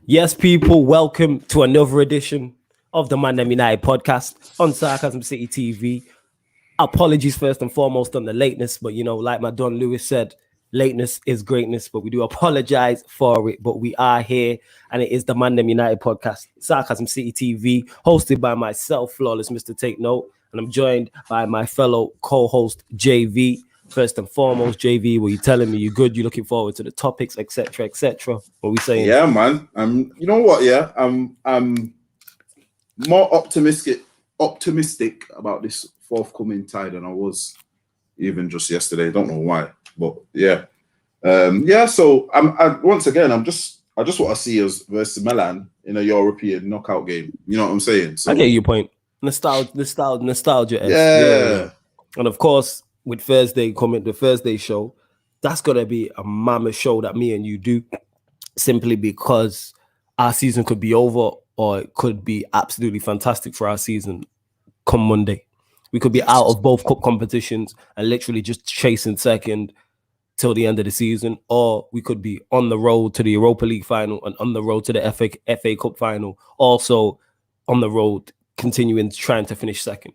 Yes, people, welcome to another edition of the ManDem United podcast on Sarcasm City TV. Apologies first and foremost on the lateness, but like my Don Lewis said, lateness is greatness, but we do apologize for it. But we are here, and it is the ManDem United podcast, Sarcasm City TV, hosted by myself, Flawless Mr. Take Note, and I'm joined by my fellow co-host JV. First and foremost, JV, were you telling me you're good? You looking forward to the topics, etc., etc.? What are we saying? Yeah, man. You know what? Yeah, I'm more optimistic about this forthcoming tie than I was even just yesterday. Don't know why, but yeah, So once again, I just want to see us versus Milan in a European knockout game. You know what I'm saying? So I get your point. Nostalgia. Yeah. And of course, with Thursday coming, the Thursday show, that's gonna be a mammoth show that me and you do, simply because our season could be over or it could be absolutely fantastic for our season come Monday. We could be out of both cup competitions and literally just chasing second till the end of the season, or we could be on the road to the Europa League final and on the road to the FA Cup final, also on the road continuing trying to finish second.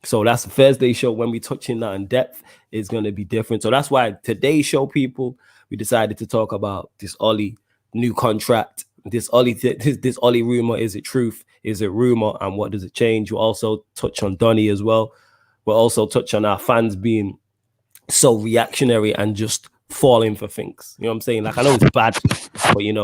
So that's the Thursday show. When we touch in that in depth, is going to be different. So that's why today's show, people, we decided to talk about this Ollie new contract, this Ollie rumor. Is it truth? Is it rumor? And what does it change? We'll also touch on Donny as well. We'll also touch on our fans being so reactionary and just falling for things. You know what I'm saying? Like, I know it's bad, but it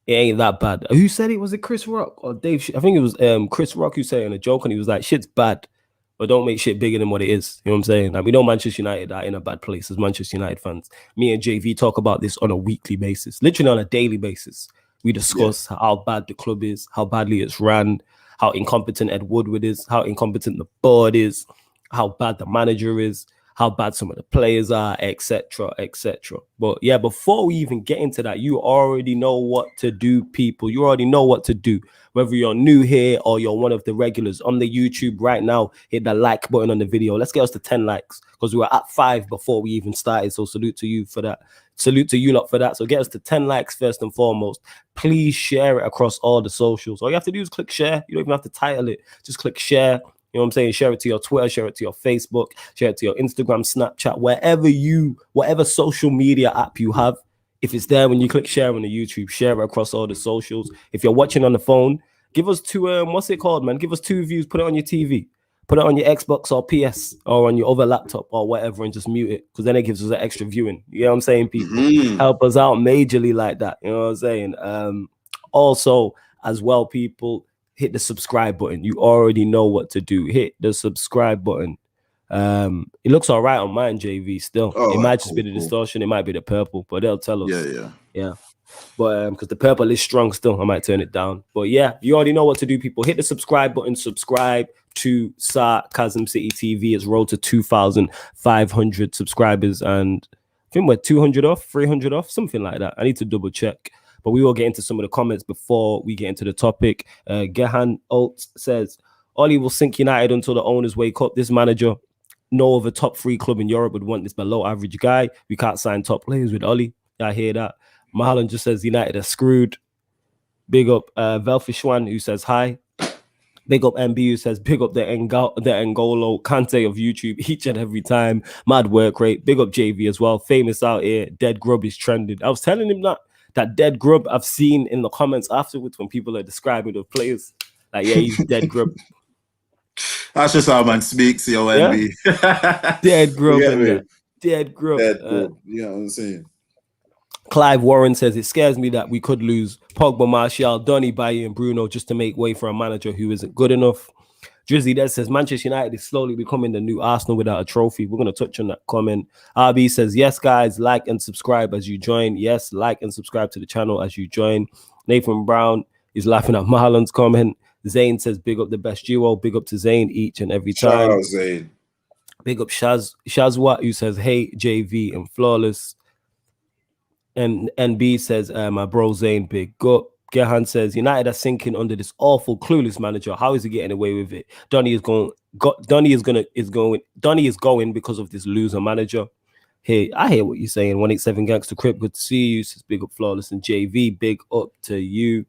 ain't that bad. Who said it? Was it Chris Rock or Dave? I think it was Chris Rock who said it in a joke, and he was like, shit's bad, but don't make shit bigger than what it is. You know what I'm saying? Like, we know Manchester United are in a bad place as Manchester United fans. Me and JV talk about this on a weekly basis, literally on a daily basis. We discuss how bad the club is, how badly it's ran, how incompetent Ed Woodward is, how incompetent the board is, how bad the manager is, how bad some of the players are, etc., etc. But yeah, before we even get into that, you already know what to do, people. You already know what to do. Whether you're new here or you're one of the regulars on the YouTube right now, hit the like button on the video. Let's get us to 10 likes, because we were at 5 before we even started. So salute to you for that. Salute to you lot for that. So get us to 10 likes first and foremost. Please share it across all the socials. All you have to do is click share. You don't even have to title it. Just click share. You know what I'm saying? Share it to your Twitter, share it to your Facebook, share it to your Instagram, Snapchat, whatever social media app you have. If it's there when you click share on the YouTube, share it across all the socials. If you're watching on the phone, give us two, what's it called, man? Give us 2 views, put it on your TV, put it on your Xbox or PS or on your other laptop or whatever, and just mute it, because then it gives us an extra viewing. You know what I'm saying, people? Help us out majorly like that. You know what I'm saying? Also, as well, people, hit the subscribe button. You already know what to do. Hit the subscribe button. It looks all right on mine, JV, still. It might just be the distortion. It might be the purple, but they'll tell us. Yeah. But because the purple is strong still, I might turn it down. But yeah, you already know what to do, people. Hit the subscribe button. Subscribe to Sarcasm City TV. It's rolled to 2,500 subscribers, and I think we're 200 off, 300 off, something like that. I need to double check. But we will get into some of the comments before we get into the topic. Gehan Alt says, Ollie will sink United until the owners wake up. This manager, no other top 3 club in Europe would want this below average guy. We can't sign top players with Ollie. I hear that. Mahalan just says United are screwed. Big up Velfishwan, who says hi. Big up MB, who says big up the N'Golo Kante of YouTube each and every time. Mad work rate. Big up JV as well. Famous out here. Dead Grub is trending. I was telling him that dead grub I've seen in the comments afterwards when people are describing the players. Like, yeah, he's dead grub. That's just how man speaks, yo, NB. Yeah? Dead grub. Dead grub. You know what I'm saying? Clive Warren says, it scares me that we could lose Pogba, Martial, Donny, Bailly and Bruno just to make way for a manager who isn't good enough. Drizzy Dead says, Manchester United is slowly becoming the new Arsenal without a trophy. We're going to touch on that comment. RB says, yes, guys, like and subscribe as you join. Yes, like and subscribe to the channel as you join. Nathan Brown is laughing at Marlon's comment. Zane says, big up the best duo. Big up to Zane each and every time. Shout out, Zane. Big up Shazwat, who says, hey, JV and Flawless. And NB says, my bro Zane, big up. Gehan says, United are sinking under this awful, clueless manager. How is he getting away with it? Donny is going because of this loser manager. Hey, I hear what you're saying. 187 Gangster Crip, good to see you. Says big up Flawless and JV, big up to you.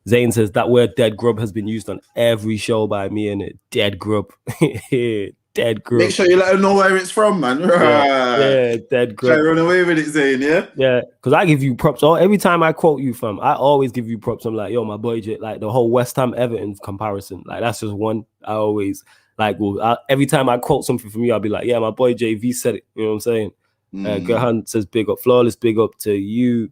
Zane says that word "dead grub" has been used on every show by me, and it dead grub, dead grub. Make sure you let them know where it's from, man. Yeah, dead grub. Try to run away with it, Zane. Yeah, because I give you props. Every time I quote you, fam, I always give you props. I'm like, yo, my boy, like the whole West Ham Everton comparison. Like that's just one. I always like. Every time I quote something from you, I'll be like, yeah, my boy JV said it. You know what I'm saying? Gerhan says, big up, flawless. Big up to you.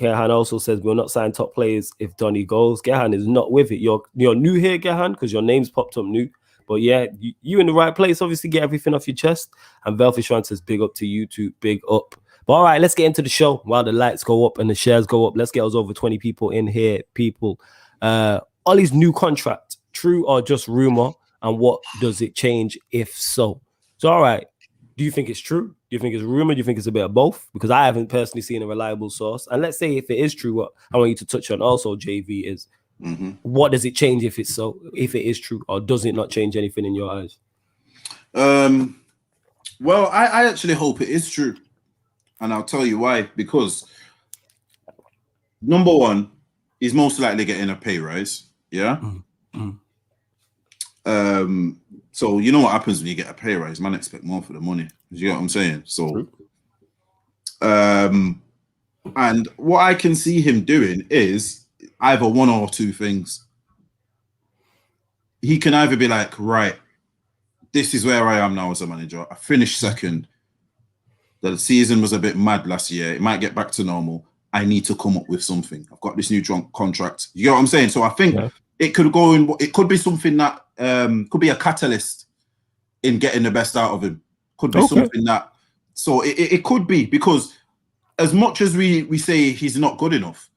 Gerhan also says we'll not sign top players if Donny goes. Gerhan is not with it. You're new here, Gerhan, because your name's popped up new. But yeah, you in the right place. Obviously, get everything off your chest. And Velfishran says, big up to you too. Big up. But all right, let's get into the show while the lights go up and the shares go up. Let's get us over 20 people in here, people. Ollie's new contract, true or just rumor? And what does it change if so? So, all right. Do you think it's true? Do you think it's rumor? Do you think it's a bit of both? Because I haven't personally seen a reliable source. And let's say if it is true, what I want you to touch on also, JV, is what does it change if it's so? If it is true, or does it not change anything in your eyes? Well, I actually hope it is true, and I'll tell you why. Because number one, he's most likely getting a pay rise. Yeah. So you know what happens when you get a pay rise? Man, expect more for the money. You know what I'm saying? So, and what I can see him doing is either one or two things. He can either be like, right, this is where I am now as a manager. I finished second. The season was a bit mad last year. It might get back to normal. I need to come up with something. I've got this new contract. You know what I'm saying? So I think it could go in. It could be something that could be a catalyst in getting the best out of him. Could be something that. So it could be, because as much as we say he's not good enough,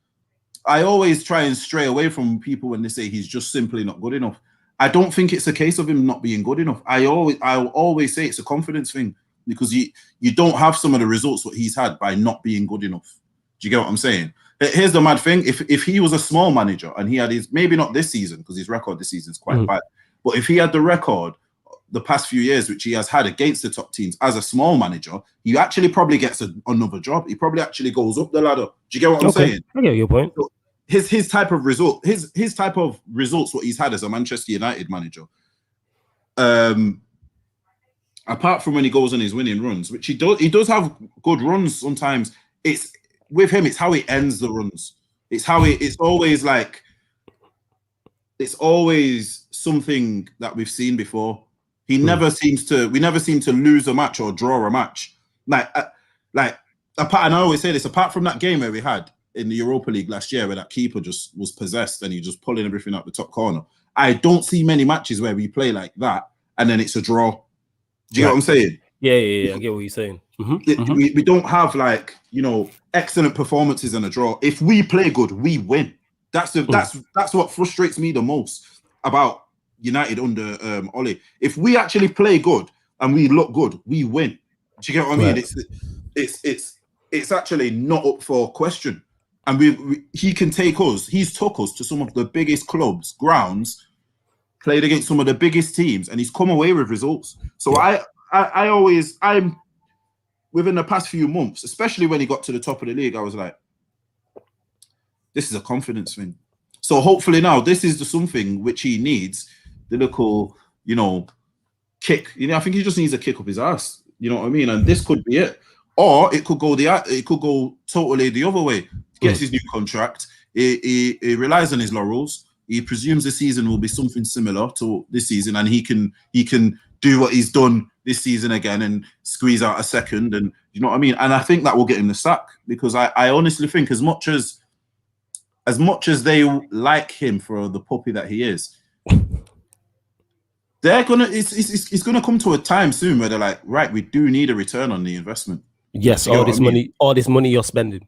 I always try and stray away from people when they say he's just simply not good enough. I don't think it's a case of him not being good enough. I'll always say it's a confidence thing, because you don't have some of the results what he's had by not being good enough. Do you get what I'm saying? Here's the mad thing. If he was a small manager and he had his, maybe not this season, because his record this season is quite bad, but if he had the record the past few years, which he has had against the top teams as a small manager, he actually probably gets another job. He probably actually goes up the ladder. Do you get what I'm saying? I get your point. So his type of result, his type of results, what he's had as a Manchester United manager, apart from when he goes on his winning runs, which he does have good runs sometimes. It's with him, it's how he ends the runs. It's how it's always like, it's always something that we've seen before. We never seem to lose a match or draw a match. Apart, and I always say this, apart from that game where we had in the Europa League last year, where that keeper just was possessed and he just pulling everything out the top corner, I don't see many matches where we play like that and then it's a draw. Do you get what I'm saying? Yeah, I get what you're saying. We don't have, like, you know, excellent performances and a draw. If we play good, we win. That's what frustrates me the most about United under Ole. If we actually play good and we look good, we win. Do you get what I mean? It's actually not up for question. And he can take us. He's took us to some of the biggest clubs, grounds, played against some of the biggest teams, and he's come away with results. So I'm within the past few months, especially when he got to the top of the league, I was like, this is a confidence thing. So hopefully now this is the something which he needs, the little, you know, kick. You know, I think he just needs a kick up his ass. You know what I mean? And this could be it. Or it could go totally the other way. He gets his new contract. He relies on his laurels. He presumes the season will be something similar to this season, and he can do what he's done this season again and squeeze out a second. And you know what I mean? And I think that will get him the sack, because I honestly think as much as they like him for the puppy that he is, it's gonna come to a time soon where they're like, right, we do need a return on the investment. Yes, all this money you're spending.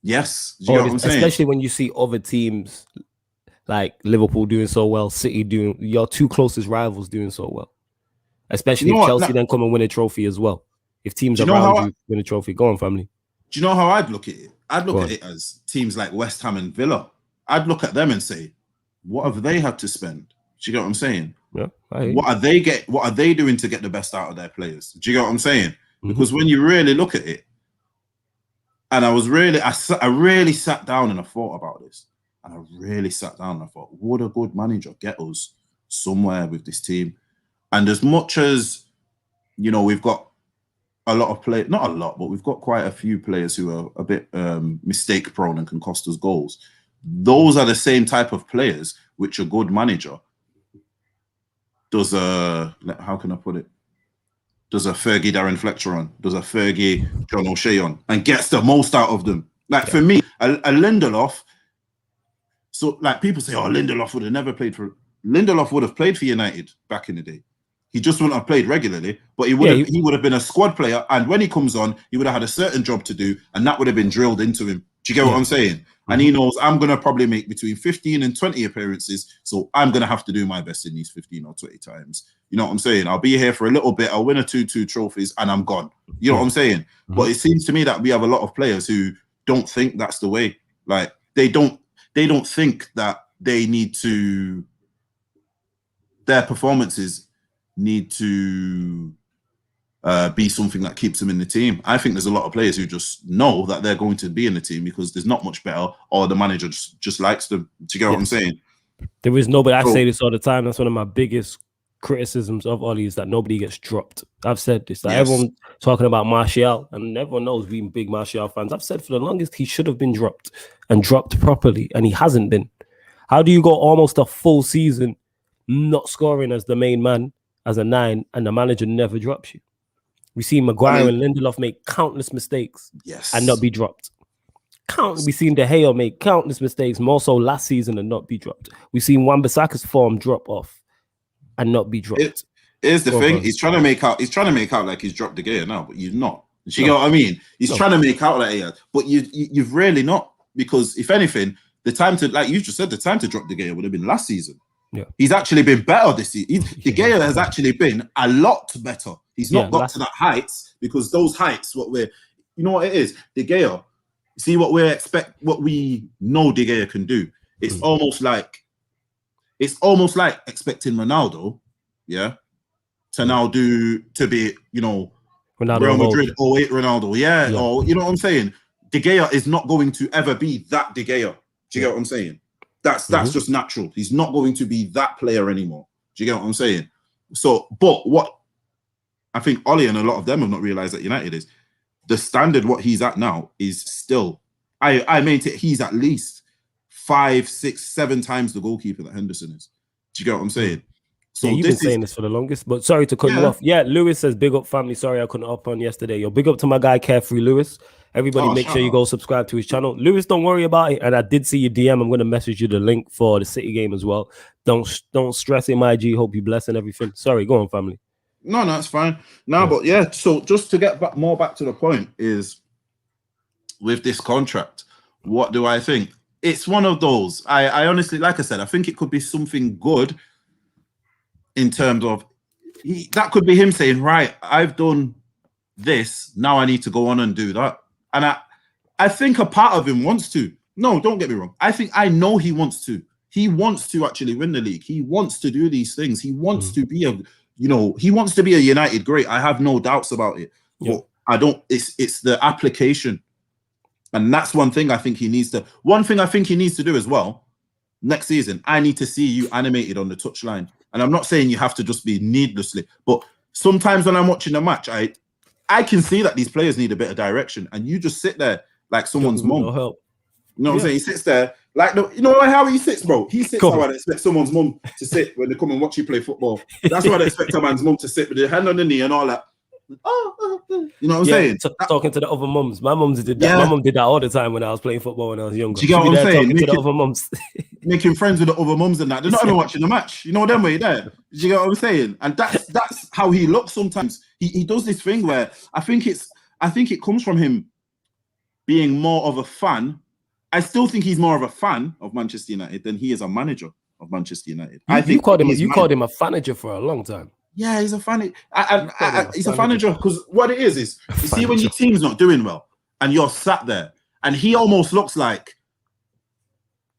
Yes, do you know what I'm saying? Especially when you see other teams like Liverpool doing so well, City doing, your two closest rivals doing so well. Especially if Chelsea then come and win a trophy as well. If teams around you win a trophy, go on, family. Do you know how I'd look at it? I'd look at it as teams like West Ham and Villa. I'd look at them and say, what have they had to spend? Do you get what I'm saying? Yeah. What are they doing to get the best out of their players? Do you get what I'm saying? Because when you really look at it, and I really sat down and I thought about this. And I really sat down and I thought, would a good manager get us somewhere with this team? And as much as, you know, we've got a lot of players, not a lot, but we've got quite a few players who are a bit mistake prone and can cost us goals. Those are the same type of players which a good manager does how can I put it? Does a Fergie Darren Fletcher on, does a Fergie John O'Shea on, and gets the most out of them. Like for me, a Lindelof, so like people say, oh, Lindelof would have never played for, Lindelof would have played for United back in the day. He just wouldn't have played regularly, but he would have been a squad player. And when he comes on, he would have had a certain job to do, and that would have been drilled into him. Do you get what I'm saying? And he knows I'm going to probably make between 15 and 20 appearances. So I'm going to have to do my best in these 15 or 20 times. You know what I'm saying? I'll be here for a little bit. I'll win a 2-2 trophies and I'm gone. You know what I'm saying? But it seems to me that we have a lot of players who don't think that's the way. Like they don't think that they need to, their performances need to be something that keeps them in the team. I think there's a lot of players who just know that they're going to be in the team because there's not much better, or the manager just likes them. Do you get what I'm saying? There is nobody. I say this all the time. That's one of my biggest criticisms of Ollie, is that nobody gets dropped. I've said this. Like everyone talking about Martial, and everyone knows being big Martial fans. I've said for the longest he should have been dropped, and dropped properly, and he hasn't been. How do you go almost a full season not scoring as the main man, as a 9, and the manager never drops you? We see Maguire and Lindelof make countless mistakes and not be dropped. We've seen De Gea make countless mistakes, more so last season, and not be dropped. We've seen Wan-Bissaka's form drop off and not be dropped. Here's the thing: he's trying to make out like he's dropped De Gea now, but you've not. Do you get what I mean? He's trying to make out like he has, but you've really not, because if anything, the time to, like you just said, the time to drop De Gea would have been last season. Yeah, he's actually been better this season. De Gea has actually been a lot better. He's not got to that heights, because those heights, you know what it is? De Gea, see what we know De Gea can do. It's almost like expecting Ronaldo, to now to be, you know, Ronaldo Real Madrid 08 Ronaldo, or you know what I'm saying? De Gea is not going to ever be that De Gea. Do you get what I'm saying? That's just natural. He's not going to be that player anymore. Do you get what I'm saying? So, but what I think Ollie and a lot of them have not realized at United is the standard what he's at now is still, I maintain he's at least 5, 6, 7 times the goalkeeper that Henderson is. Do you get what I'm saying? So you've been saying this for the longest, but sorry to cut you off. Yeah, Lewis says, big up family. Sorry I couldn't hop on yesterday. Yo, big up to my guy, Carefree Lewis. Everybody make sure you go subscribe to his channel. Lewis, don't worry about it. And I did see your DM. I'm going to message you the link for the City game as well. Don't stress him, IG. Hope you bless and everything. Sorry, go on, family. No, it's fine. But so just to get back to the point is, with this contract, what do I think? It's one of those. I honestly, like I said, I think it could be something good in terms of, that could be him saying, right, I've done this, now I need to go on and do that. And I think a part of him wants to. No, don't get me wrong. I know he wants to. He wants to actually win the league. He wants to do these things. He wants to be he wants to be a United great. I have no doubts about it. But it's the application. And that's one thing I think he needs to do as well. Next season, I need to see you animated on the touchline. And I'm not saying you have to just be needlessly, but sometimes when I'm watching a match, I can see that these players need a bit of direction, and you just sit there like someone's mum. No help. You know what I'm saying? He sits there like, you know how he sits, bro? He sits how I'd expect someone's mum to sit when they come and watch you play football. That's how I'd expect a man's mum to sit, with their hand on the knee and all that. You know what I'm saying? Talking to the other mums. My mums did that. My mum did that all the time when I was playing football when I was younger. Do you get what I'm saying? Talking to the other mums. Making friends with the other mums and that. They're not even watching the match. You know them way there. Do you get what I'm saying? And that's how he looks sometimes. He does this thing where I think it comes from him being more of a fan. I still think he's more of a fan of Manchester United than he is a manager of Manchester United. You called him a fanager for a long time. Yeah, he's a fan. He's a manager because what it is you see when your team's not doing well and you're sat there, and he almost looks like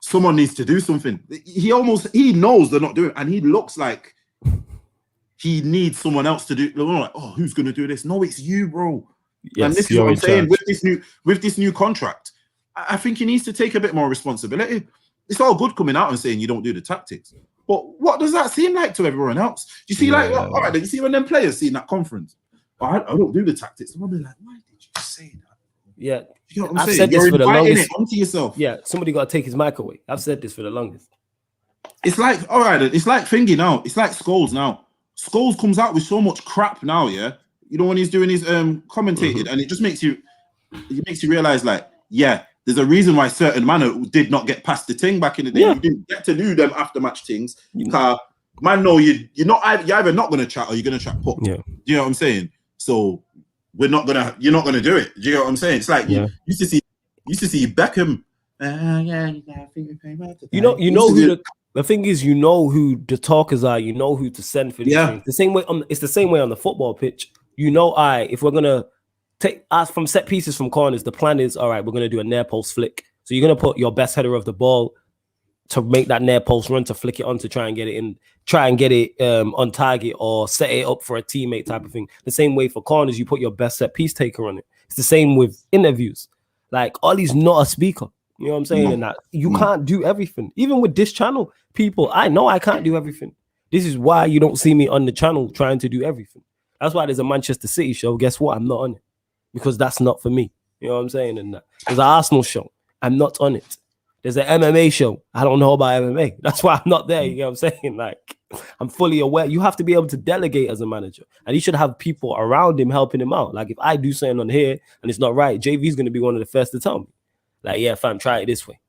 someone needs to do something. He knows they're not doing it, and he looks like he needs someone else to do. Like, oh, who's going to do this? No, it's you, bro. Yes, and this is what I'm saying with this new contract. I think he needs to take a bit more responsibility. it's all good coming out and saying you don't do the tactics. But what does that seem like to everyone else? You see, all right, then you see when them players see in that conference, I don't do the tactics. I'm like, why did you say that? Yeah. You know what I'm I've saying? said this You're for the longest. it onto yourself. Yeah, somebody got to take his mic away. I've said this for the longest. It's like, all right, it's like Thingy now. It's like Scholes now. Scholes comes out with so much crap now, yeah? You know, when he's doing his commentated, and it just makes you realize, like, yeah, there's a reason why certain man did not get past the thing back in the day. Yeah. You didn't get to do them after match things. Because man, no, you're either not gonna chat or you're gonna chat pop. Yeah. Do you know what I'm saying? So you're not gonna do it. Do you know what I'm saying? It's like you used to see Beckham. You know who the thing is, you know who the talkers are, you know who to send for these things. The same way it's the same way on the football pitch. You know, if we're gonna take us from set pieces from corners, the plan is, all right, we're gonna do a near post flick. So you're gonna put your best header of the ball to make that near post run, to flick it on, to try and get it on target or set it up for a teammate type of thing. The same way for corners, you put your best set piece taker on it. It's the same with interviews. Like, Ollie's not a speaker. You know what I'm saying? And that you can't do everything. Even with this channel, people, I know I can't do everything. This is why you don't see me on the channel trying to do everything. That's why there's a Manchester City show. Guess what? I'm not on it because that's not for me. You know what I'm saying? And there's an Arsenal show. I'm not on it. There's an MMA show. I don't know about MMA. That's why I'm not there. You know what I'm saying? Like, I'm fully aware. You have to be able to delegate as a manager. And he should have people around him helping him out. Like, if I do something on here and it's not right, JV's going to be one of the first to tell me. Like, yeah, fam, try it this way.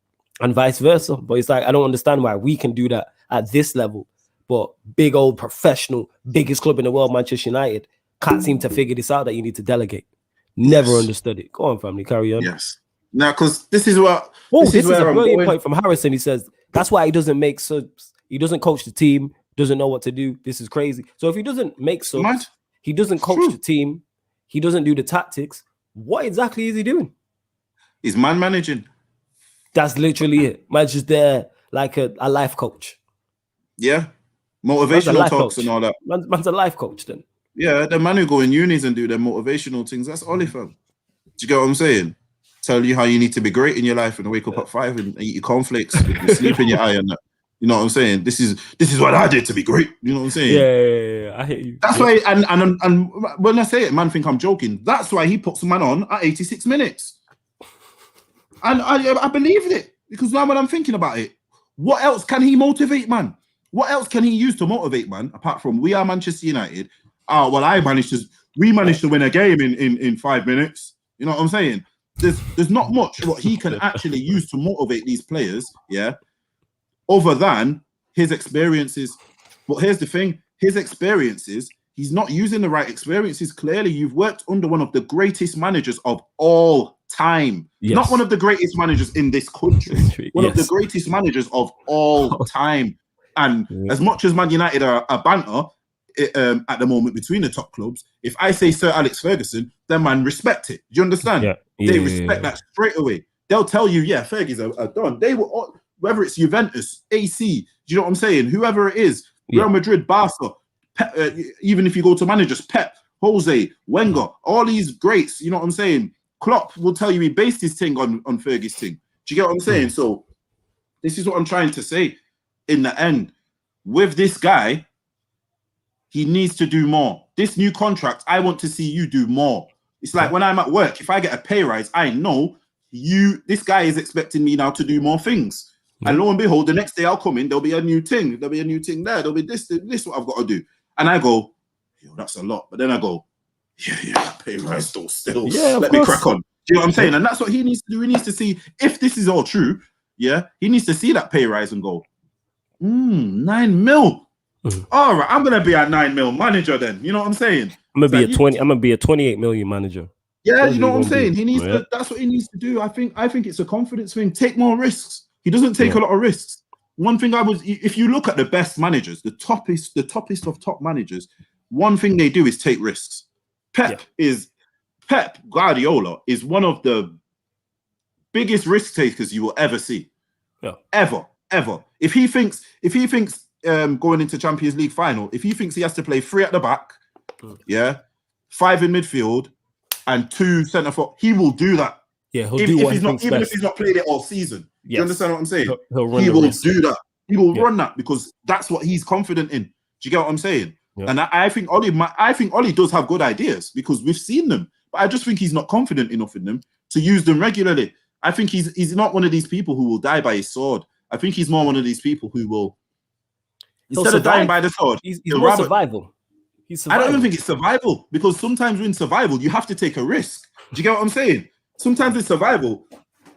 And vice versa. But it's like, I don't understand why we can do that at this level. But big old professional, biggest club in the world, Manchester United, can't seem to figure this out, that you need to delegate. Never understood it. Go on, family, carry on. Yes. Now, because this is what... this is a brilliant point from Harrison. He says, that's why he doesn't make subs. He doesn't coach the team, doesn't know what to do. This is crazy. So if he doesn't make subs, he doesn't coach the team, he doesn't do the tactics, what exactly is he doing? He's man managing. That's literally it. Man's just there like a life coach. Yeah. Motivational talks and all that. Man's a life coach then. Yeah, the man who go in unis and do their motivational things, that's Ollie, fam. Do you get what I'm saying? Tell you how you need to be great in your life and wake up at 5 and eat your cornflakes and sleep in your eye and that. You know what I'm saying? This is what I did to be great. You know what I'm saying? Yeah. I hear you. That's why, and when I say it, man think I'm joking. That's why he puts man on at 86 minutes. And I believed it, because now when I'm thinking about it, what else can he motivate, man? What else can he use to motivate, man? Apart from, we are Manchester United. Well, we managed to win a game in 5 minutes. You know what I'm saying? There's not much what he can actually use to motivate these players, yeah, other than his experiences. But here's the thing, his experiences, he's not using the right experiences. Clearly, you've worked under one of the greatest managers of all time. Yes. Not one of the greatest managers in this country. One of the greatest managers of all time. And as much as Man United are a banter at the moment between the top clubs, if I say Sir Alex Ferguson, then man respect it. Do you understand? They respect that straight away. They'll tell you, yeah, Fergie's are done. They will, whether it's Juventus, AC, do you know what I'm saying? Whoever it is, Real Madrid, Barca, Pep, even if you go to managers, Pep, Jose, Wenger, all these greats, you know what I'm saying? Klopp will tell you he based his thing on Fergie's thing. Do you get what I'm saying? So this is what I'm trying to say. In the end, with this guy, he needs to do more. This new contract, I want to see you do more. It's like when I'm at work, if I get a pay rise, I know this guy is expecting me now to do more things. And lo and behold, the next day I'll come in, there'll be a new thing. There'll be a new thing there. There'll be this what I've got to do. And I go, yo, that's a lot. But then I go, yeah, pay rise still. Yeah, let me crack on. Do you know what I'm saying? And that's what he needs to do. He needs to see, if this is all true, yeah, he needs to see that pay rise and go, 9 mil. All right, I'm gonna be a 9 mil manager then. You know what I'm saying? I'm gonna be a 28 million manager. Yeah, you know what I'm saying? He needs to, that's what he needs to do. I think it's a confidence thing. Take more risks. He doesn't take a lot of risks. One thing if you look at the best managers, the toppest of top managers, one thing they do is take risks. Pep Guardiola is one of the biggest risk takers you will ever see. Yeah. Ever. If he thinks going into Champions League final, if he thinks he has to play 3 at the back, 5 in midfield, and 2 centre forward, he will do that. Yeah, he'll do what if he's not played it all season. Do you understand what I'm saying? He'll run He the will risk. do that. He will Yeah. run that because that's what he's confident in. Do you get what I'm saying? Yeah. And I think Ollie does have good ideas because we've seen them, but I just think he's not confident enough in them to use them regularly. I think he's not one of these people who will die by his sword. I think he's more one of these people who will, instead of dying by the sword, he's more survival. I don't even think it's survival because sometimes in survival, you have to take a risk. Do you get what I'm saying? Sometimes in survival,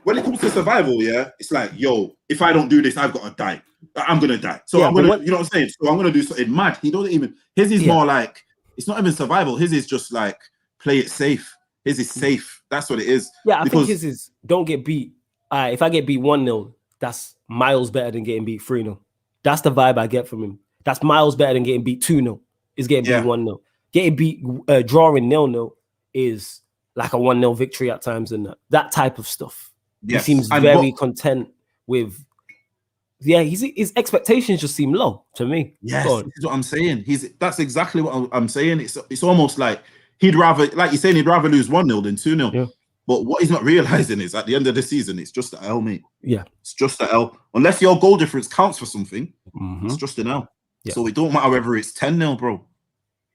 when it comes to survival, yeah, it's like, yo, if I don't do this, I've got to die. I'm going to die. So Yeah, I'm going to, you know what I'm saying? So I'm going to do something mad. He doesn't even, his is more like, it's not even survival. His is just like, play it safe. His is safe. That's what it is. Yeah, I think his is, don't get beat. If I get beat 1-0, that's miles better than getting beat 3-0. That's the vibe I get from him. That's miles better than getting beat 2-0. Is getting beat 1-0. Getting beat, drawing 0-0 is like a 1-0 victory at times, and that type of stuff. Yes. He seems very content with. Yeah, his expectations just seem low to me. Yes, this is what I'm saying. That's exactly what I'm saying. It's almost like he'd rather, like you're saying, he'd rather lose 1-0 than 2-0. Yeah. But what he's not realizing is at the end of the season, it's just an L, mate. Yeah, it's just an L. Unless your goal difference counts for something, it's just an L. Yeah. So it don't matter whether it's 10-0, bro.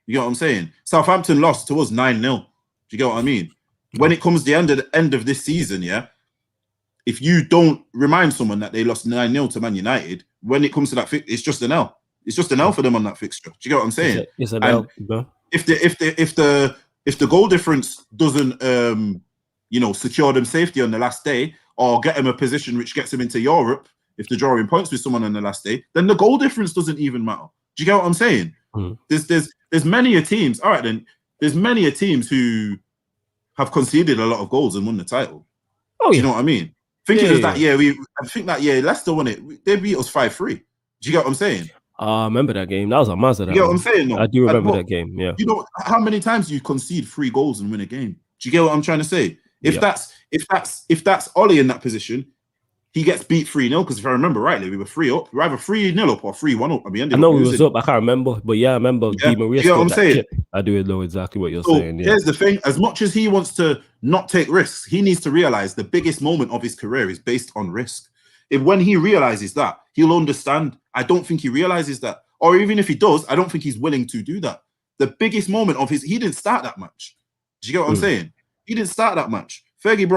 You get what I'm saying? Southampton lost to us 9-0. Do you get what I mean? When it comes to the end of this season, yeah, if you don't remind someone that they lost 9-0 to Man United, when it comes to that, it's just an L. It's just an L for them on that fixture. Do you get what I'm saying? It's an L. Bro. If the goal difference doesn't secure them safety on the last day or get them a position which gets them into Europe, if they're drawing points with someone on the last day, then the goal difference doesn't even matter. Do you get what I'm saying? There's many a teams. All right, then there's many a teams who have conceded a lot of goals and won the title. Oh, do you know what I mean? I think that year Leicester won it. They beat us 5-3. Do you get what I'm saying? I remember that game. That was a Mazda. You get what I'm saying? No? I do remember that game. Yeah. You know how many times you concede 3 goals and win a game? Do you get what I'm trying to say? If that's Ollie in that position, he gets beat 3-0 because if I remember rightly, we were 3-up. We were either 3-0 up or 3-1 up. I know we was up. I can't remember, but yeah, I remember. Yeah. You get what I'm saying? I do know exactly what you're saying. Yeah. Here's the thing: as much as he wants to not take risks, he needs to realize the biggest moment of his career is based on risk. When he realizes that, he'll understand. I don't think he realizes that, or even if he does, I don't think he's willing to do that. The biggest moment of he didn't start that match. Do you get what I'm saying? He didn't start that match. Fergie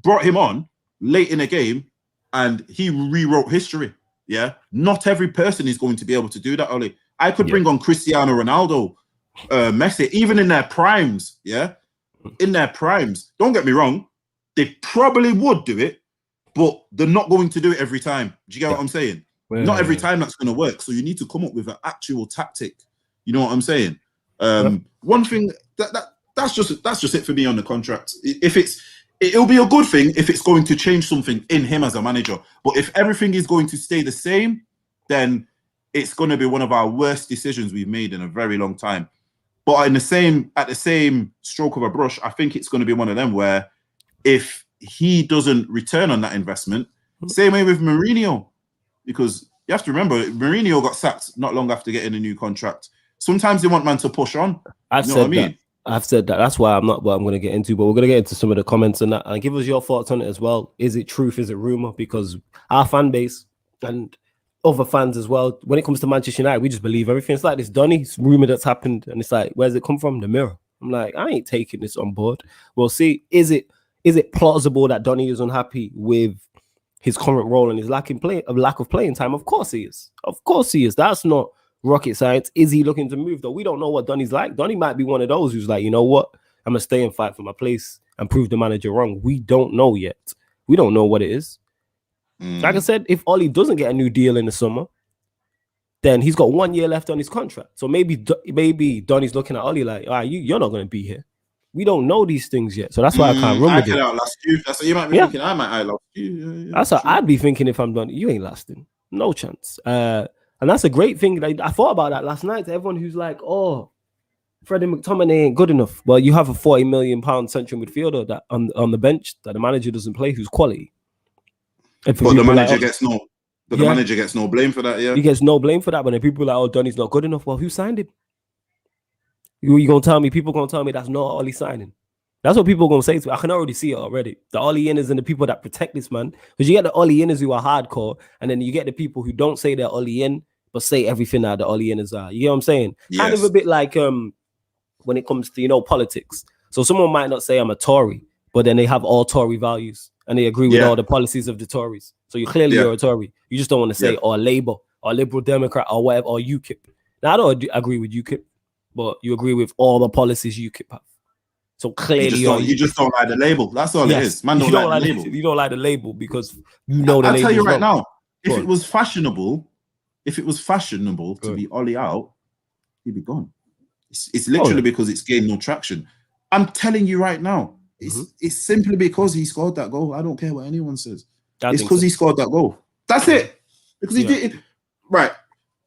brought him on late in a game, and he rewrote history. Yeah, not every person is going to be able to do that, Ollie. I could bring on Cristiano Ronaldo, Messi, even in their primes. Yeah, in their primes. Don't get me wrong, they probably would do it, but they're not going to do it every time. Do you get what I'm saying? Not every time that's going to work. So you need to come up with an actual tactic. You know what I'm saying? One thing that's just it for me on the contract. It'll be a good thing if it's going to change something in him as a manager. But if everything is going to stay the same, then it's going to be one of our worst decisions we've made in a very long time. But at the same stroke of a brush, I think it's going to be one of them where if he doesn't return on that investment, same way with Mourinho, because you have to remember Mourinho got sacked not long after getting a new contract. Sometimes they want man to push on. I've said that. That's why I'm not what I'm going to get into, but we're going to get into some of the comments and that. And give us your thoughts on it as well. Is it truth? Is it rumor? Because our fan base and other fans as well, when it comes to Manchester United, we just believe everything. It's like this Donny's rumor that's happened, and it's like, where's it come from? The Mirror. I'm like, I ain't taking this on board. We'll see. Is it plausible that Donny is unhappy with his current role and his lack of playing time? Of course he is. Of course he is. That's not rocket science. Is he looking to move though? We don't know what Donny's like. Donny might be one of those who's like, you know what? I'm gonna stay and fight for my place and prove the manager wrong. We don't know yet. We don't know what it is. Like I said, if Ollie doesn't get a new deal in the summer, then he's got 1 year left on his contract. So maybe Donny's looking at Ollie like, all right, you're not gonna be here. We don't know these things yet, so that's why I can't run with it. That's what you might be thinking. I might outlast you. That's what I'd be thinking if I'm done. You ain't lasting, no chance. And that's a great thing. Like, I thought about that last night. To everyone who's like, "Oh, Freddie McTominay ain't good enough." Well, you have a £40 million central midfielder that on the bench that the manager doesn't play, who's quality. But the manager gets no. But the manager gets no blame for that. Yeah, he gets no blame for that. But then people are like, "Oh, Donny's not good enough." Well, who signed him? You gonna tell me? People gonna tell me that's not Ollie signing? That's what people are gonna say to me. I can already see it already. The Ollie inners and the people that protect this man. Because you get the Ollie inners who are hardcore, and then you get the people who don't say they're Ollie in, but say everything that the Ollie inners are. You get what I'm saying? Yes. Kind of a bit like when it comes to politics. So someone might not say I'm a Tory, but then they have all Tory values and they agree with all the policies of the Tories. So you clearly you're a Tory. You just don't want to say or Labour or Liberal Democrat or whatever or UKIP. Now I don't agree with UKIP, but you agree with all the policies UKIP have. So clearly you just don't like the label. That's all it is. Man, don't like the label. You don't like the label because you know the I'll label. tell you right now, if it was fashionable to be Ollie out, he'd be gone. It's literally because it's gained no traction. I'm telling you right now, it's simply because he scored that goal. I don't care what anyone says. It's because he scored that goal. That's it. Because he did it. Right.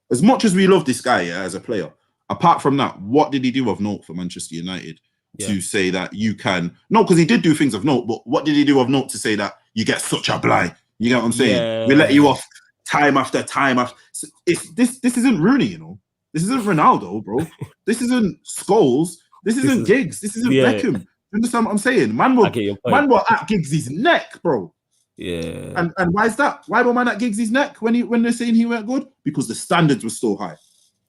As much as we love this guy as a player, apart from that, what did he do of note for Manchester United to say that you can? No, because he did do things of note, but what did he do of note to say that you get such a blind? You get what I'm saying? Yeah. We let you off time after time after. This isn't Rooney, you know. This isn't Ronaldo, bro. This isn't Scholes. This isn't Giggs. This isn't Beckham. You understand what I'm saying? Man were at Giggs' neck, bro. Yeah. And why is that? Why were man at Giggs' neck when they're saying he weren't good? Because the standards were so high.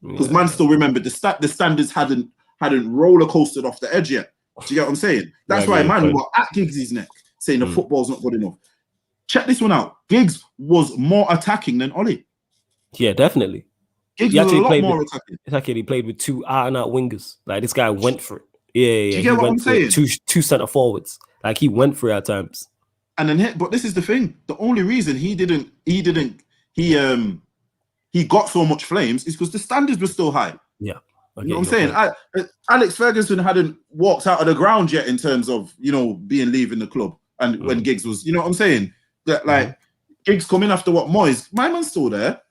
Because man still remembered the standards hadn't roller coasted off the edge yet. Do you get what I'm saying? That's why man were at Giggs' neck saying the football's not good enough. Check this one out. Giggs was more attacking than Ollie. Yeah, definitely. Giggs was a lot more attacking. It's like he played with two out-and-out wingers. Like this guy went for it. Yeah. Do you get what I'm saying? Two centre forwards. Like he went for it at times. And then, but this is the thing. The only reason he got so much flames is because the standards were still high. Yeah. You know what I'm saying? Alex Ferguson hadn't walked out of the ground yet in terms of, leaving the club. And when Giggs was, you know what I'm saying? That like Giggs coming after what Moyes, my man's still there.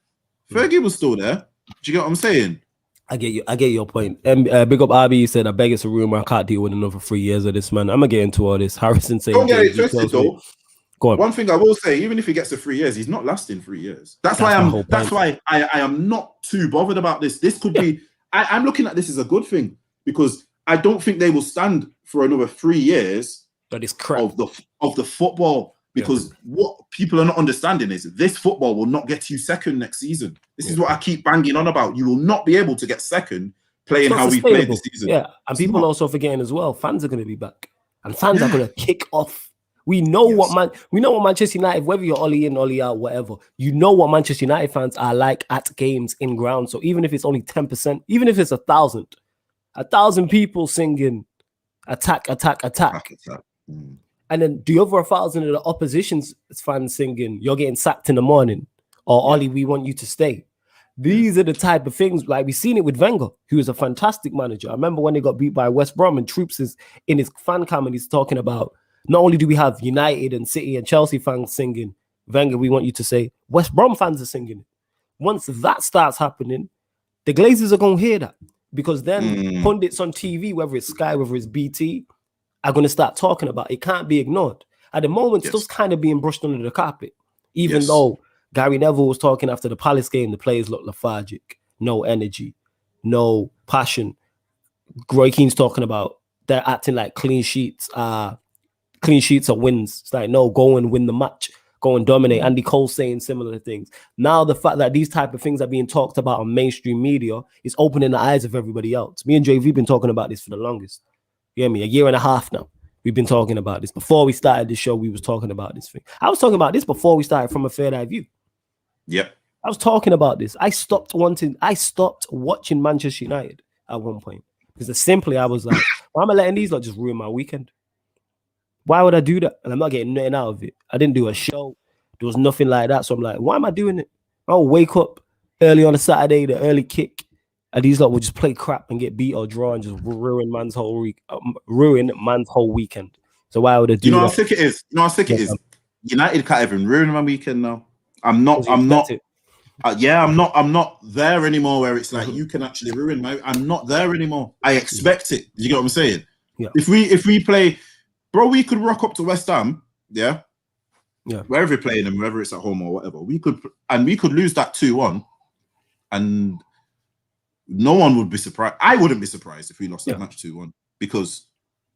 Fergie was still there. Do you get what I'm saying? I get your point. And big up RB said, I beg it's a rumor. I can't deal with another 3 years of this, man. I'm gonna get into all this. Harrison saying, don't get it twisted though. Go on. One thing I will say, even if he gets to 3 years, he's not lasting 3 years. That's why I am not too bothered about this. This could be I'm looking at this as a good thing because I don't think they will stand for another 3 years that is crap of the football. Because what people are not understanding is this football will not get you second next season. This is what I keep banging on about. You will not be able to get second playing how we played this season. Yeah, and people also forgetting as well, fans are going to be back. And fans are going to kick off. We know what Manchester United, whether you're Ollie in, Ollie out, whatever, you know what Manchester United fans are like at games in ground. So even if it's only 10%, even if it's 1,000 people singing attack. And then the other 1,000 of the opposition's fans singing, you're getting sacked in the morning, or Ollie, we want you to stay. These are the type of things, like we've seen it with Wenger, who is a fantastic manager. I remember when they got beat by West Brom and Troops is in his fan cam and he's talking about, not only do we have United and City and Chelsea fans singing, Wenger, we want you to say, West Brom fans are singing it. Once that starts happening, the Glazers are going to hear that because then pundits on TV, whether it's Sky, whether it's BT, are going to start talking about it. It can't be ignored. At the moment, stuff's kind of being brushed under the carpet, even though Gary Neville was talking after the Palace game, the players look lethargic, no energy, no passion. Roy Keane's talking about they're acting like clean sheets are wins. It's like, no, go and win the match, go and dominate. Andy Cole saying similar things. Now the fact that these type of things are being talked about on mainstream media is opening the eyes of everybody else. Me and JV have been talking about this for the longest. You hear me? 1.5 years now. We've been talking about this. Before we started the show, we was talking about this thing. I was talking about this before we started From a Third Eye View. Yep. I was talking about this. I stopped watching Manchester United at one point. Because simply I was like, why am I letting these lot just ruin my weekend? Why would I do that? And I'm not getting nothing out of it. I didn't do a show. There was nothing like that. So I'm like, why am I doing it? I'll wake up early on a Saturday, the early kick. And these lot will just play crap and get beat or draw and just ruin man's whole weekend. So why would I do that? You know how sick it is? United can't even ruin my weekend now. I'm not there anymore where it's like you can actually ruin I'm not there anymore. I expect it. You get what I'm saying? Yeah. If we play, bro, we could rock up to West Ham, wherever we're playing them, whether it's at home or whatever. We could lose that 2-1 and no one would be surprised. I wouldn't be surprised if we lost that match 2-1 because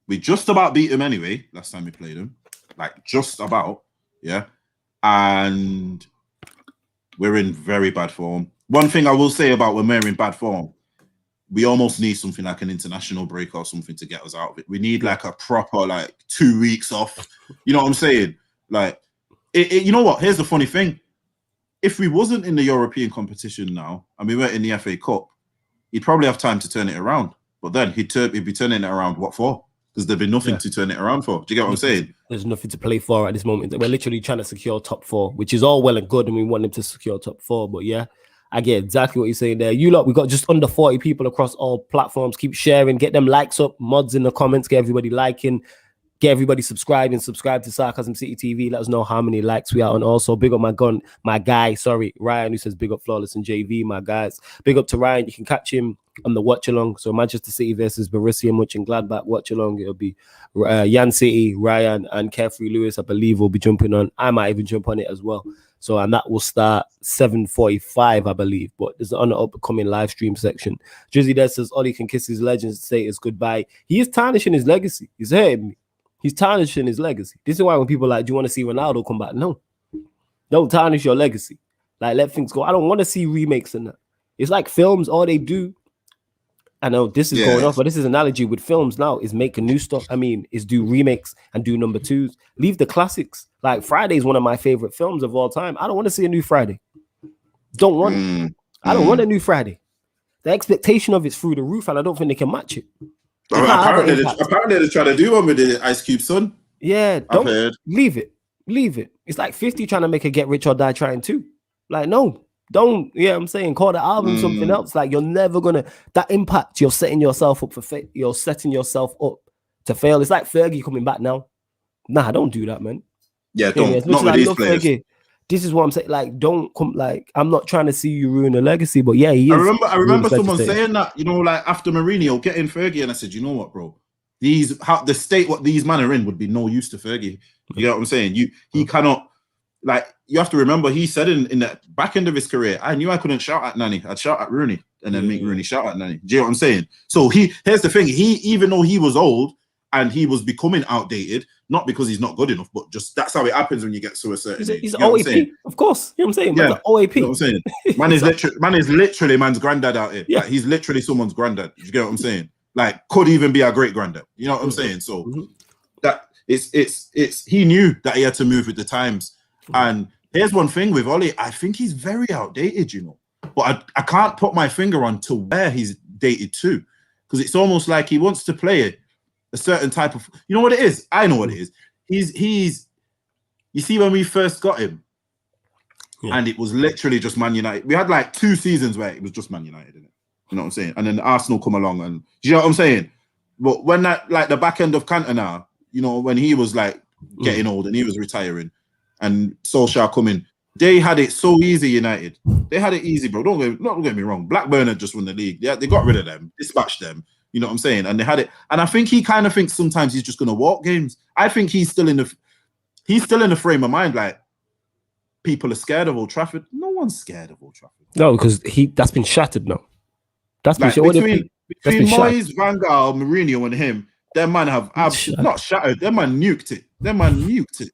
We just about beat them anyway. Last time we played them, like just about, yeah. And we're in very bad form. One thing I will say about when we're in bad form, we almost need something like an international break or something to get us out of it. We need like a proper like 2 weeks off. You know what I'm saying? Like, you know what? Here's the funny thing. If we wasn't in the European competition now and we weren't in the FA Cup, he'd probably have time to turn it around. But then he'd be turning it around what for? Because there'd be nothing to turn it around for. Do you get what I'm saying? There's nothing to play for at this moment. We're literally trying to secure top 4, which is all well and good, and we want him to secure top 4. But yeah, I get exactly what you're saying there. You lot, we got just under 40 people across all platforms. Keep sharing, get them likes up, mods in the comments, get everybody liking, get everybody subscribing. Subscribe to Sarcasm City TV. Let us know how many likes we are. And also big up my guy, Ryan, who says big up Flawless and JV, my guys. Big up to Ryan. You can catch him on the watch along. So Manchester City versus Borussia Mönchengladbach watch along. It'll be Yan City, Ryan, and Carefree Lewis, I believe, will be jumping on. I might even jump on it as well. So, and that will start 7:45, I believe. But there's an upcoming live stream section. Drizzy Dead says Ollie can kiss his legends status goodbye. He is tarnishing his legacy. He's hurting me. He's tarnishing his legacy. This is why when people are like, do you want to see Ronaldo come back? No. Don't tarnish your legacy. Like, let things go. I don't want to see remakes and that. It's like films, all they do. I know this is going off, but this is an analogy with films now is make a new stuff. I mean, is do remakes and do number 2s. Leave the classics. Like Friday is one of my favorite films of all time. I don't want to see a new Friday. Don't want it. I don't want a new Friday. The expectation of it's through the roof, and I don't think they can match it. Apparently they're trying to do one with the Ice Cube son. Yeah, don't leave it. Leave it. It's like 50 trying to make a Get Rich or Die Trying too. Like, no. Don't, I'm saying, call the album something else. Like, you're never gonna, that impact, you're setting yourself up for you're setting yourself up to fail. It's like Fergie coming back now. Nah, don't do that, man. Yeah, don't. Not with these players. Fergie, this is what I'm saying. Like, don't come. Like, I'm not trying to see you ruin a legacy, but yeah, he is. I remember someone saying that. You know, like after Mourinho getting Fergie, and I said, you know what, bro? The state what these men are in would be no use to Fergie. You know what I'm saying? He cannot. Like, you have to remember, he said in the back end of his career, I knew I couldn't shout at Nani. I'd shout at Rooney and then make Rooney shout at Nani. Do you know what I'm saying? So here's the thing. Even though he was old and he was becoming outdated, not because he's not good enough, but just that's how it happens when you get to a certain age. He's OAP, of course. You know what I'm saying? Yeah. OAP. You know what I'm saying? Man is literally man's granddad out here. Yeah. Like, he's literally someone's granddad. You get what I'm saying? Like, could even be a great granddad. You know what I'm saying? So that it's he knew that he had to move with the times. And here's one thing with Ollie, I think he's very outdated, you know. But I can't put my finger on to where he's dated to. Because it's almost like he wants to play it a certain type of, you know what it is? I know what it is. He's you see when we first got him, and it was literally just Man United. We had like 2 seasons where it was just Man United, innit? You know what I'm saying? And then Arsenal come along, and do you know what I'm saying? But when that, like the back end of Cantona, you know, when he was like getting old and he was retiring, and Solskjaer coming, they had it so easy. United, they had it easy, bro. Don't get me wrong. Blackburn had just won the league. They got rid of them, dispatched them. You know what I'm saying? And they had it. And I think he kind of thinks sometimes he's just going to walk games. I think he's still in the frame of mind like people are scared of Old Trafford. No one's scared of Old Trafford. No, because that's been shattered now. That's been like, between Moyes, Van Gaal, Mourinho, and him. Them man have not shattered. Them man nuked it.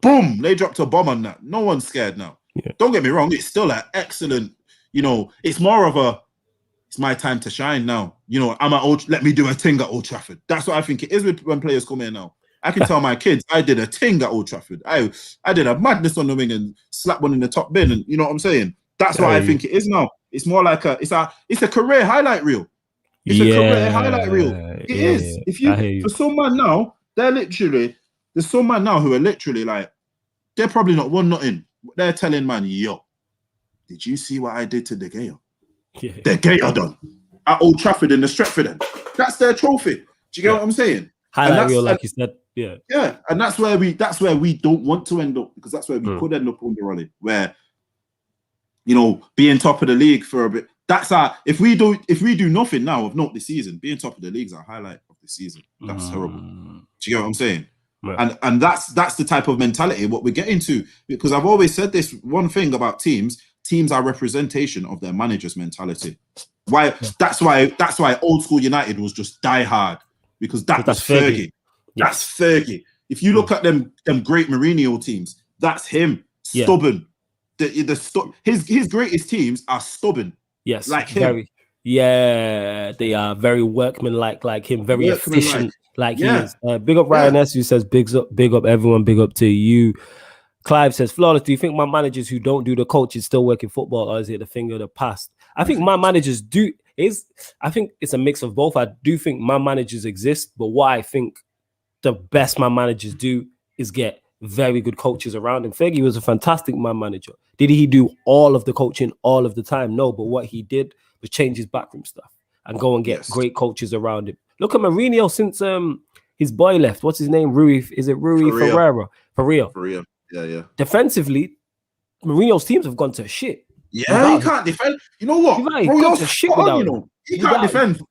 Boom! They dropped a bomb on that. No one's scared now. Yeah. Don't get me wrong. It's still an excellent. You know, it's more of a. It's my time to shine now. You know, I'm at Old. Let me do a thing at Old Trafford. That's what I think it is when players come in now. I can tell my kids I did a thing at Old Trafford. I did a madness on the wing and slapped one in the top bin. And you know what I'm saying? That's what I think it is now. It's more like it's a career highlight reel. It's a career highlight reel. It is. If you for some man now, there's some man now who are literally like, they're probably not 1-0. They're telling man, yo, did you see what I did to De Gea? Yeah. De Gea done at Old Trafford in the Stretford end. That's their trophy. Do you get what I'm saying? Highlight reel, like you said. Yeah. Yeah. And that's where we don't want to end up, because that's where we could end up under Ollie, where, you know, being top of the league for a bit. That's if we do nothing now of note this season, being top of the league is our highlight of the season. That's terrible. Do you get what I'm saying? Yeah. And that's the type of mentality what we're getting to, because I've always said this one thing about teams are representation of their manager's mentality. That's why old school United was just die hard. because that was Fergie. Fergie. That's Fergie. If you look at them great Mourinho teams, that's him. Stubborn. His greatest teams are stubborn. Yes, like him. very. Yeah, they are very workmanlike, like him, very efficient, like he is. Big up Ryan S, who says big up everyone, big up to you. Clive says, Flawless, do you think my managers who don't do the coaches still work in football, or is it the thing of the past? I think my managers I think it's a mix of both. I do think my managers exist, but what I think the best my managers do is get very good coaches around him. Fergie was a fantastic man manager. Did he do all of the coaching all of the time? No, but what he did was change his backroom stuff and go and get great coaches around him. Look at Mourinho since his boy left. What's his name? Rui Ferreira. Yeah. Defensively, Mourinho's teams have gone to shit. Yeah, he can't defend. You know what? He can't defend.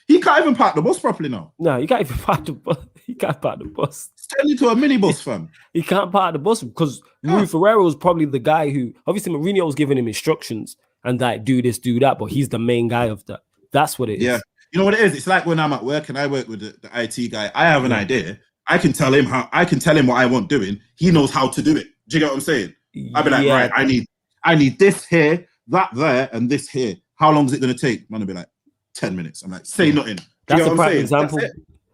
He can't even park the bus properly now. No, he can't even park the bus. He can't park the bus. It's turned into a minibus, fam. He can't park the bus because Rui Ferreira was probably the guy who, obviously, Mourinho was giving him instructions and like, do this, do that, but he's the main guy of that. That's what it is. Yeah. You know what it is? It's like when I'm at work and I work with the IT guy. I have an idea. I can tell him what I want doing. He knows how to do it. Do you get what I'm saying? I'd be like, right, I need this here, that there, and this here. How long is it going to take? Man, I'll be like, 10 minutes. I'm like, say nothing. That's a prime example.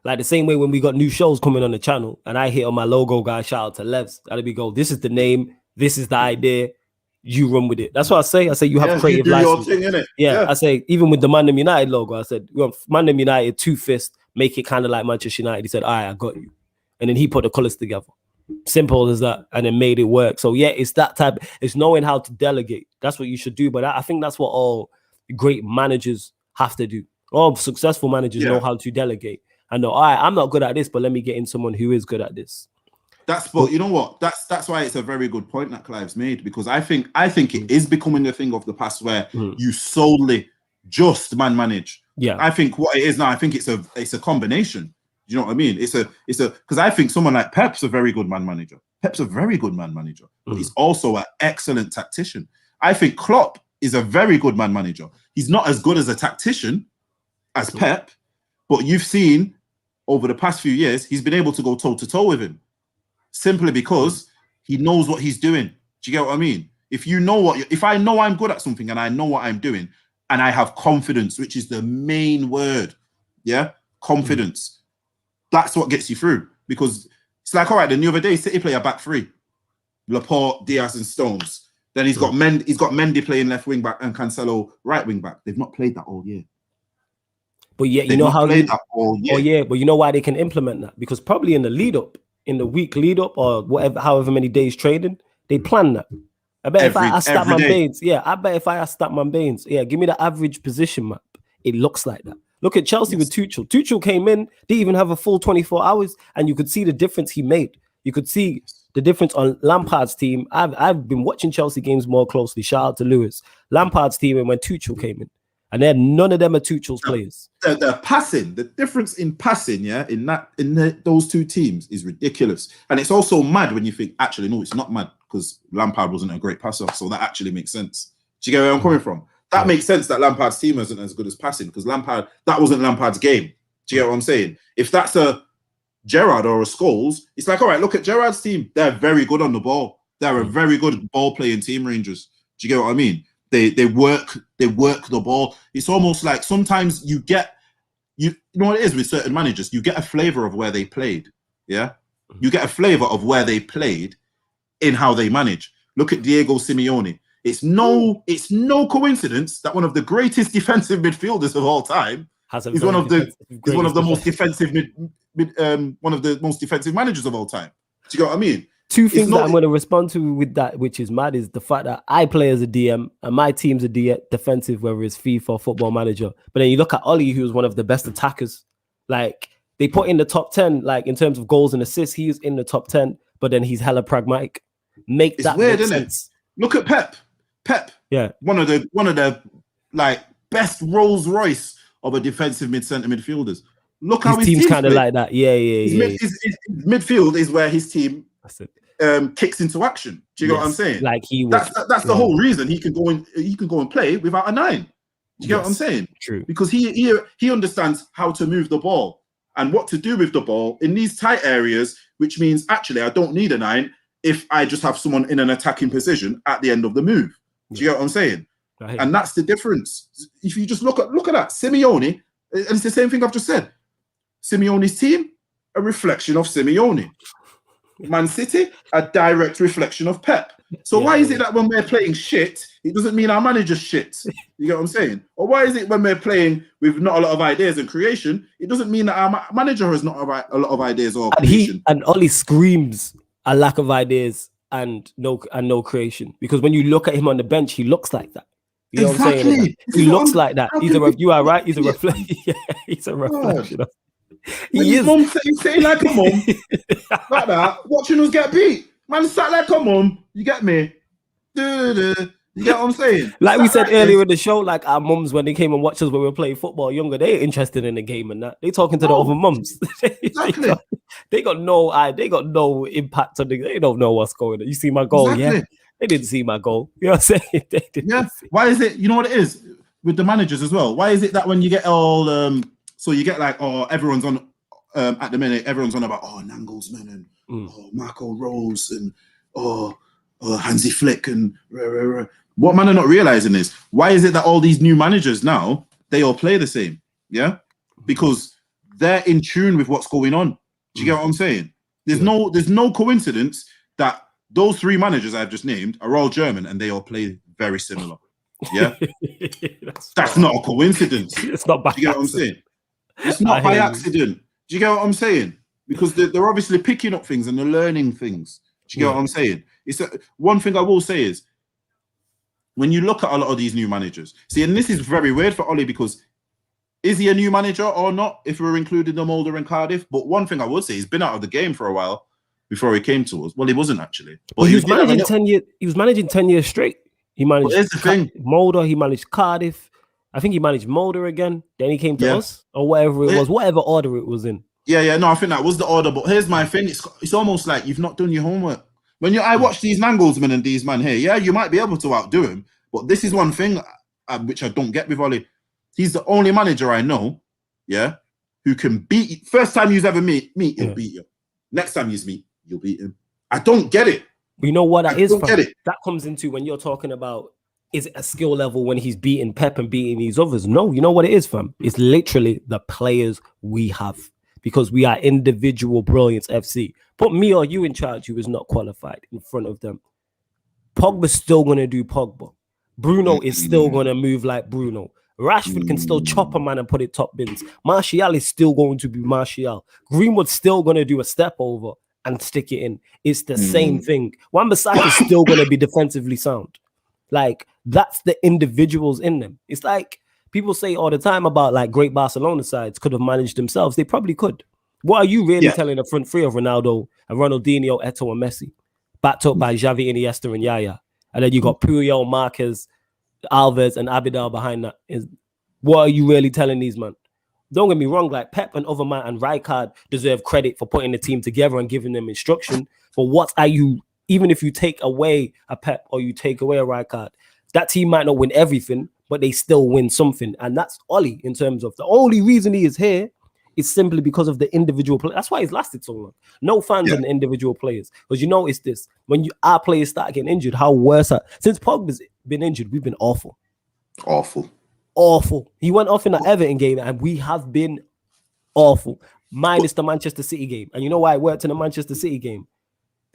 Like the same way when we got new shows coming on the channel and I hit on my logo guy, shout out to Levs. That'll be go, this is the name, this is the idea, you run with it. That's what I say. I say you have creative license. Your thing, innit? Yeah, I say, even with the ManDem United logo, I said, we want ManDem United 2 fist, make it kind of like Manchester United. He said, all right, I got you. And then he put the colours together. Simple as that. And then made it work. So yeah, it's that type, it's knowing how to delegate. That's what you should do. But I think that's what all great managers have to do. All successful managers know how to delegate. I know, all right, I'm not good at this, but let me get in someone who is good at this. But you know what? That's why it's a very good point that Clive's made, because I think it is becoming a thing of the past where you solely just manage. Yeah. I think what it is now, I think it's a combination. You know what I mean? It's a because I think someone like Pep's a very good man manager. Pep's a very good man manager, but he's also an excellent tactician. I think Klopp is a very good man manager. He's not as good as a tactician as Pep, but you've seen over the past few years, he's been able to go toe to toe with him simply because he knows what he's doing. Do you get what I mean? If I know I'm good at something and I know what I'm doing and I have confidence, which is the main word, confidence. That's what gets you through, because it's like, all right, then the other day, City play a back three, Laporte, Diaz, and Stones. Then he's got Mendy playing left wing back and Cancelo right wing back. They've not played that all year. But yeah, you know how they that all year. Oh yeah, but you know why they can implement that? Because probably in the week lead up or whatever, however many days trading, they plan that. I bet if I ask Statman Baines, give me the average position map. It looks like that. Look at Chelsea with Tuchel. Tuchel came in, didn't even have a full 24 hours, and you could see the difference he made. You could see the difference on Lampard's team. I've been watching Chelsea games more closely. Shout out to Lewis. Lampard's team, and when Tuchel came in, and then none of them are Tuchel's players. The passing, the difference in passing, those two teams is ridiculous. And it's also mad when you think, actually, no, it's not mad, because Lampard wasn't a great passer, so that actually makes sense. Do you get where I'm coming from? That makes sense that Lampard's team isn't as good as passing, because that wasn't Lampard's game. Do you get what I'm saying? If that's a Gerrard or a Scholes, it's like, all right, look at Gerrard's team. They're very good on the ball. They're a very good ball-playing team, Rangers. Do you get what I mean? They work the ball. It's almost like sometimes you know what it is with certain managers, you get a flavor of where they played. Yeah. You get a flavor of where they played in how they manage. Look at Diego Simeone. It's no coincidence that one of the greatest defensive midfielders of all time is one of the most defensive managers of all time. Do you get what I mean? Two things that I'm going to respond to with that, which is mad, is the fact that I play as a DM and my team's a defensive, whether it's FIFA or Football Manager. But then you look at Ollie, who's one of the best attackers. Like, they put in the top 10, like in terms of goals and assists, he's in the top 10, but then he's hella pragmatic. It's that weird, isn't it? Look at Pep. One of the like best Rolls Royce of a defensive centre midfielders. Look how his team's kind of like that. His midfield is where his team kicks into action. Do you get what I'm saying? Like that's the whole reason he can go and play without a 9. Do you get what I'm saying? True. Because he understands how to move the ball. and what to do with the ball in these tight areas, which means actually I don't need a 9 if I just have someone in an attacking position at the end of the move. Do you get what I'm saying? Right. And that's the difference. If you just look at that, Simeone, and it's the same thing I've just said. Simeone's team, a reflection of Simeone. Man City, a direct reflection of Pep. So why is it that when we're playing shit, it doesn't mean our manager's shit? You get what I'm saying? Or why is it when we're playing with not a lot of ideas and creation, it doesn't mean that our manager has not a lot of ideas or creation? And Ollie screams a lack of ideas and no creation, because when you look at him on the bench, he looks like that. You know what I'm saying? He looks like that. You are right. He's a reflection. Yeah, he's a reflection. He is. Mum saying like a mum, like that, watching us get beat. Man sat like a mum. You get me? You get what I'm saying? Like we said earlier in the show, like our mums, when they came and watched us when we were playing football younger, they ain't interested in the game and that. They talking to the other mums. Exactly. They got no impact on the. They don't know what's going on. You see my goal, Exactly. yeah. They didn't see my goal. You know what I'm saying? They didn't see. Why is it? You know what it is with the managers as well. Why is it that when you get all so you get like everyone's on at the minute, everyone's on about Nangelsman and Marco Rose and Hansi Flick and what man are not realizing is why is it that all these new managers now they all play the same? Yeah, because they're in tune with what's going on. Do you get what I'm saying? There's no coincidence that those 3 managers I've just named are all German and they all play very similar. Yeah, that's not a coincidence. It's not by accident. Do you get what I'm saying? It's not by accident. Do you get what I'm saying? Because they're obviously picking up things and they're learning things. Do you get what I'm saying? One thing I will say is when you look at a lot of these new managers, see, and this is very weird for Ollie because is he a new manager or not? If we're including the Mulder and Cardiff, but one thing I would say, he's been out of the game for a while before he came to us. Well, he wasn't actually. But he was managing 10 years. He was managing 10 years straight. He managed Mulder. He managed Cardiff. I think he managed Mulder again. Then he came to us or whatever it was, whatever order it was in. Yeah. No, I think that was the order. But here's my thing: it's almost like you've not done your homework. When I watch these Nangelsmen and these man here, yeah, you might be able to outdo him. But this is one thing which I don't get with Ollie. He's the only manager I know, yeah, who can beat you. First time you ever meet, he'll beat you. Next time you meet, you'll beat him. I don't get it. You know what that is? Get it. That comes into when you're talking about, is it a skill level when he's beating Pep and beating these others? No, you know what it is, fam? It's literally the players we have because we are individual brilliance FC. Put me or you in charge who is not qualified in front of them. Pogba's still going to do Pogba. Bruno is still going to move like Bruno. Rashford can still chop a man and put it top bins. Martial is still going to be Martial. Greenwood's still going to do a step over and stick it in. It's the same thing. Wan-Bissaka is still going to be defensively sound. Like, that's the individuals in them. It's like people say all the time about like great Barcelona sides could have managed themselves. They probably could. What are you really telling the front three of Ronaldo and Ronaldinho, Eto'o, and Messi? Backed up by Xavi, Iniesta, and Yaya. And then you got Puyol, Marquez, Alves, and Abidal behind that. What are you really telling these men? Don't get me wrong, like Pep and other man and Rijkaard deserve credit for putting the team together and giving them instruction. But what are you, even if you take away a Pep or you take away a Rijkaard, that team might not win everything, but they still win something. And that's Ollie in terms of the only reason he is here is simply because of the individual play. That's why he's lasted so long. No fans on the individual players. Because you know it's this. When our players start getting injured, how worse since Pogba's been injured, we've been awful. Awful. He went off in the Everton game and we have been awful. Minus the Manchester City game. And you know why it worked in the Manchester City game?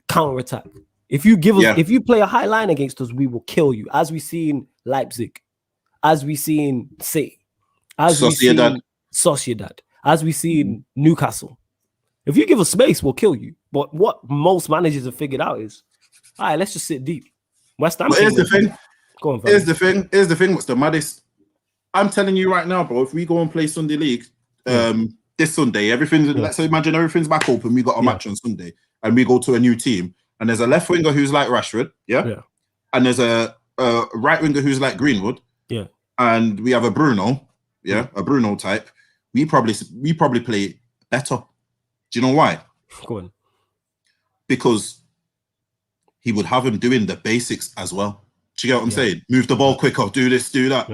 Counter-attack. If you give us, if you play a high line against us, we will kill you. As we see in Leipzig, as we see in City, as we see in Sociedad, as we see in Newcastle. If you give us space, we'll kill you. But what most managers have figured out is, all right, let's just sit deep. West Ham. Here's the thing. Go on, here's the thing. Here's the thing. What's the maddest? I'm telling you right now, bro. If we go and play Sunday League this Sunday, everything's. Let's imagine everything's back open. We got a match on Sunday, and we go to a new team. And there's a left winger who's like Rashford, and there's a right winger who's like Greenwood, and we have a Bruno, a Bruno type. We probably play better. Do you know why? Go on. Because he would have him doing the basics as well. Do you get what I'm saying? Move the ball quicker, do this, do that.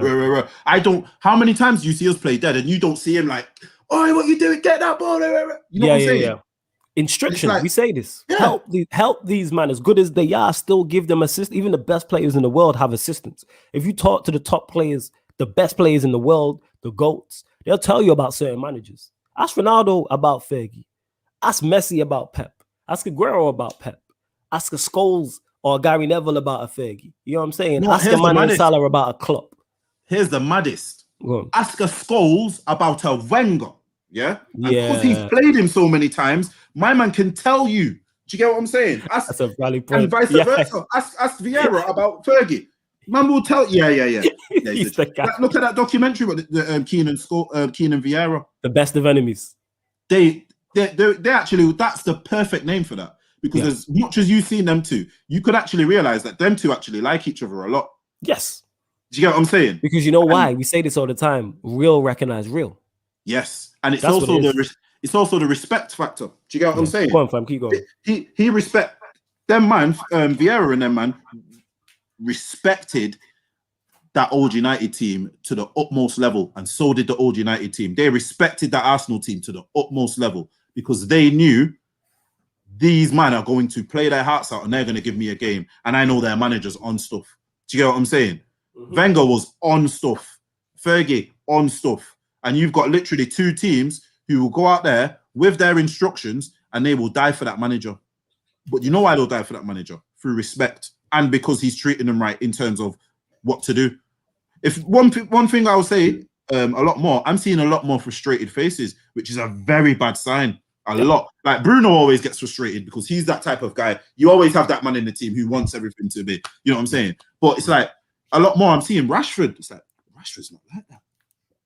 I don't. How many times do you see us play dead and you don't see him like, "Oh, what you doing? Get that ball!" You know what I'm saying? Yeah. Instruction. Like, we say this. yeah. Help these man as good as they are. Still give them assist. Even the best players in the world have assistants. If you talk to the top players, the best players in the world, the GOATs, they'll tell you about certain managers. Ask Ronaldo about Fergie. Ask Messi about Pep. Ask Aguero about Pep. Ask a Scholes or Gary Neville about a Fergie. You know what I'm saying? No, Ask a Mane Salah about a Klopp. Here's the maddest. Ask a Scholes about a Wenger. Yeah? Because he's played him so many times, my man can tell you. Do you get what I'm saying? That's a valid point. And vice versa. Ask Vieira about Fergie. Man will tell. Yeah. He's the guy. Look at that documentary with the Keenan Vieira. The best of enemies. They actually, that's the perfect name for that. Because as much as you've seen them two, you could actually realize that them two actually like each other a lot. Yes. Do you get what I'm saying? Because you know why? We say this all the time. Real recognize real. Yes. And it's also the respect factor. Do you get what I'm saying? Go on, fam. Keep going. He respect them man, Vieira and them man respected that old United team to the utmost level, and so did the old United team. They respected that Arsenal team to the utmost level because they knew these men are going to play their hearts out and they're going to give me a game, and I know their manager's on stuff. Do you get what I'm saying? Wenger was on stuff, Fergie on stuff, and you've got literally two teams who will go out there with their instructions and they will die for that manager. But you know why they'll die for that manager? Through respect and because he's treating them right in terms of what to do. If one thing I would say a lot more, I'm seeing a lot more frustrated faces, which is a very bad sign. A lot. Like Bruno always gets frustrated because he's that type of guy. You always have that man in the team who wants everything to be, you know what I'm saying? But it's like a lot more I'm seeing Rashford. It's like, Rashford's not like that.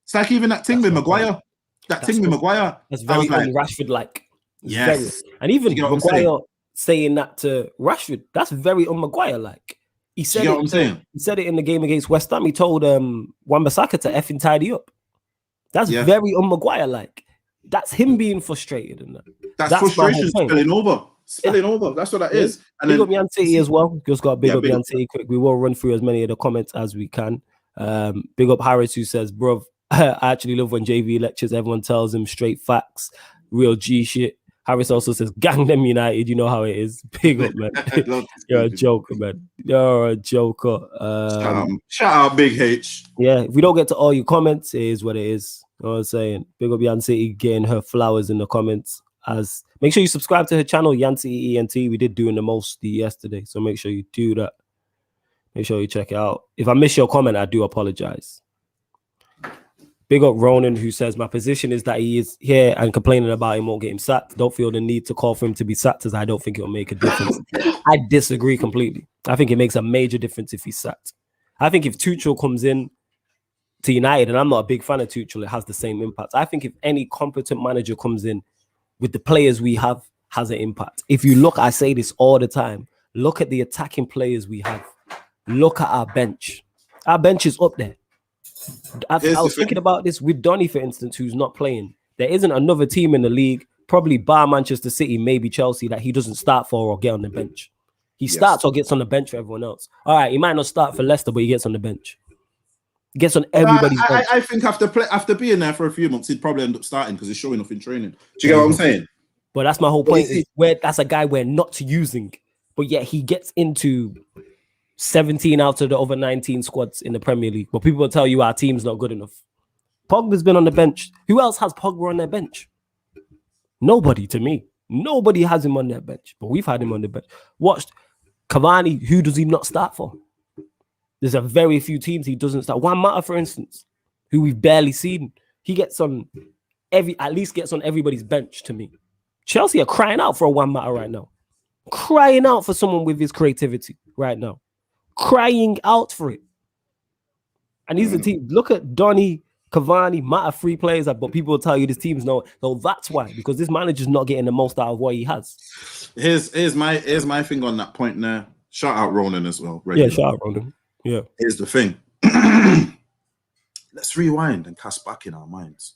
It's like even that thing with Maguire. That's very Rashford like. Yes. And even Maguire saying that to Rashford, that's very un-Maguire like. He said he said it in the game against West Ham. He told Wan-Bissaka to effing tidy up. That's very un-Maguire like. That's him being frustrated. And that's frustration spilling over. That's what that is. And big up Yan City as well. Just got big up Yan City quick. We will run through as many of the comments as we can. Big up Harris who says, bruv, I actually love when JV lectures. Everyone tells him straight facts, real G shit. Harris also says, gang them United. You know how it is. Big up, man. You're a joker, man. You're a joker. Shout out Big H. Yeah, if we don't get to all your comments, it is what it is. You know what I'm saying? Big up Yan City getting her flowers in the comments. Make sure you subscribe to her channel, Yan City ENT. We did doing the most yesterday, so make sure you do that. Make sure you check it out. If I miss your comment, I do apologize. Big up Ronan, who says, my position is that he is here and complaining about him won't get him sacked. Don't feel the need to call for him to be sacked, as I don't think it'll make a difference. I disagree completely. I think it makes a major difference if he's sacked. I think if Tuchel comes in to United, and I'm not a big fan of Tuchel, it has the same impact. I think if any competent manager comes in with the players we have, has an impact. If you look, I say this all the time, look at the attacking players we have. Look at our bench. Our bench is up there. I was thinking about this with Donny, for instance, who's not playing. There isn't another team in the league, probably bar Manchester City, maybe Chelsea, that he doesn't start for or get on the bench. He starts or gets on the bench for everyone else. All right, he might not start for Leicester, but he gets on the bench. He gets on everybody's bench. I think after being there for a few months, he'd probably end up starting because he's showing off in training. Do you get what I'm saying? But that's my whole point. That's a guy we're not using, but yet he gets into 17 out of the over 19 squads in the Premier League. But people will tell you our team's not good enough. Pogba's been on the bench. Who else has Pogba on their bench? Nobody, to me. Nobody has him on their bench, but we've had him on the bench. Watched Cavani. Who does he not start for? There's a very few teams he doesn't start. Juan Mata, for instance, who we've barely seen. He gets on at least gets on everybody's bench to me. Chelsea are crying out for a Juan Mata right now. Crying out for someone with his creativity right now. Crying out for it. And these are teams. Look at Donny, Cavani, Mata, free players, but people will tell you this team's no. That's why, because this manager's not getting the most out of what he has. Here's my thing on that point there. Shout out Ronan as well. Yeah, shout out Ronan. Yeah. Here's the thing. Let's rewind and cast back in our minds.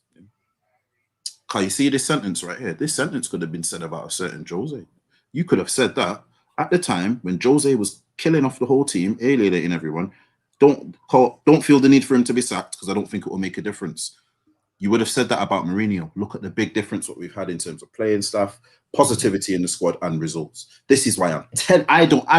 Can you see this sentence right here? This sentence could have been said about a certain Jose. You could have said that at the time when Jose was killing off the whole team, alienating everyone. Don't feel the need for him to be sacked because I don't think it will make a difference. You would have said that about Mourinho. Look at the big difference what we've had in terms of playing staff, positivity in the squad, and results. This is why I'm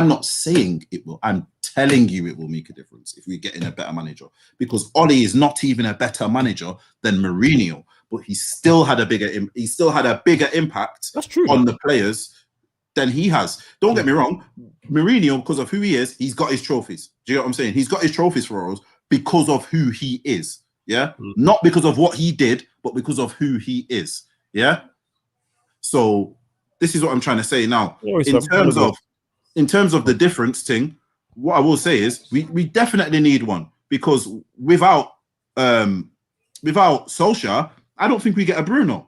not saying it will. I'm telling you it will make a difference if we get in a better manager. Because Ole is not even a better manager than Mourinho, but he still had a bigger impact That's true, on the players than he has. Don't get me wrong, Mourinho, because of who he is, he's got his trophies. Do you know what I'm saying? He's got his trophies for us because of who he is. Yeah, not because of what he did, but because of who he is. Yeah. So this is what I'm trying to say now. In terms of the difference thing, what I will say is we definitely need one, because without Solskjaer, I don't think we get a Bruno.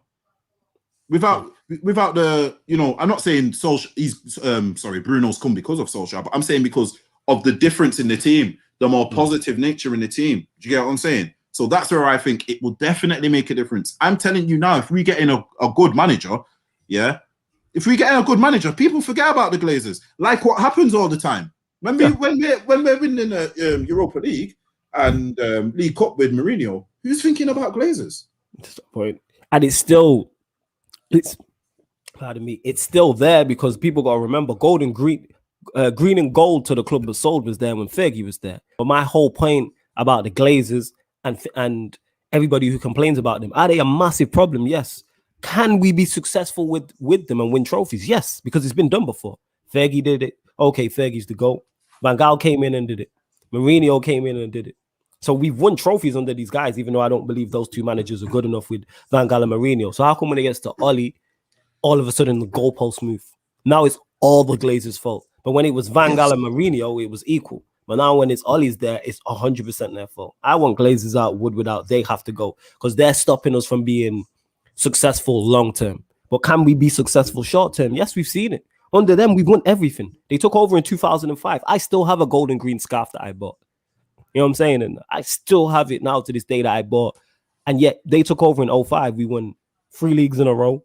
Without the, I'm not saying Bruno's come because of Solskjaer, but I'm saying because of the difference in the team, the more positive nature in the team. Do you get what I'm saying? So that's where I think it will definitely make a difference. I'm telling you now, if we get in a good manager, if we get in a good manager, people forget about the Glazers. Like what happens all the time. When we're winning the Europa League and League Cup with Mourinho, who's thinking about Glazers? That's the point. And it's still there because people got to remember green and gold to the club was sold was there when Fergie was there. But my whole point about the Glazers and everybody who complains about them, are they a massive problem? Yes. Can we be successful with them and win trophies? Yes, because it's been done before. Fergie did it. Okay, Fergie's the GOAT. Van Gaal came in and did it. Mourinho came in and did it. So we've won trophies under these guys, even though I don't believe those two managers are good enough with Van Gaal and Mourinho. So how come when it gets to Ole, all of a sudden the goalposts move? Now it's all the Glazers' fault. But when it was Van Gaal and Mourinho, it was equal. But now when it's Ole's there, it's 100% their fault. I want Glazers out, Woodward out. They have to go because they're stopping us from being successful long term. But can we be successful short term? Yes, we've seen it. Under them, we've won everything. They took over in 2005. I still have a gold and green scarf that I bought. You know what I'm saying? And I still have it now to this day that I bought. And yet they took over in 05. We won 3 leagues in a row.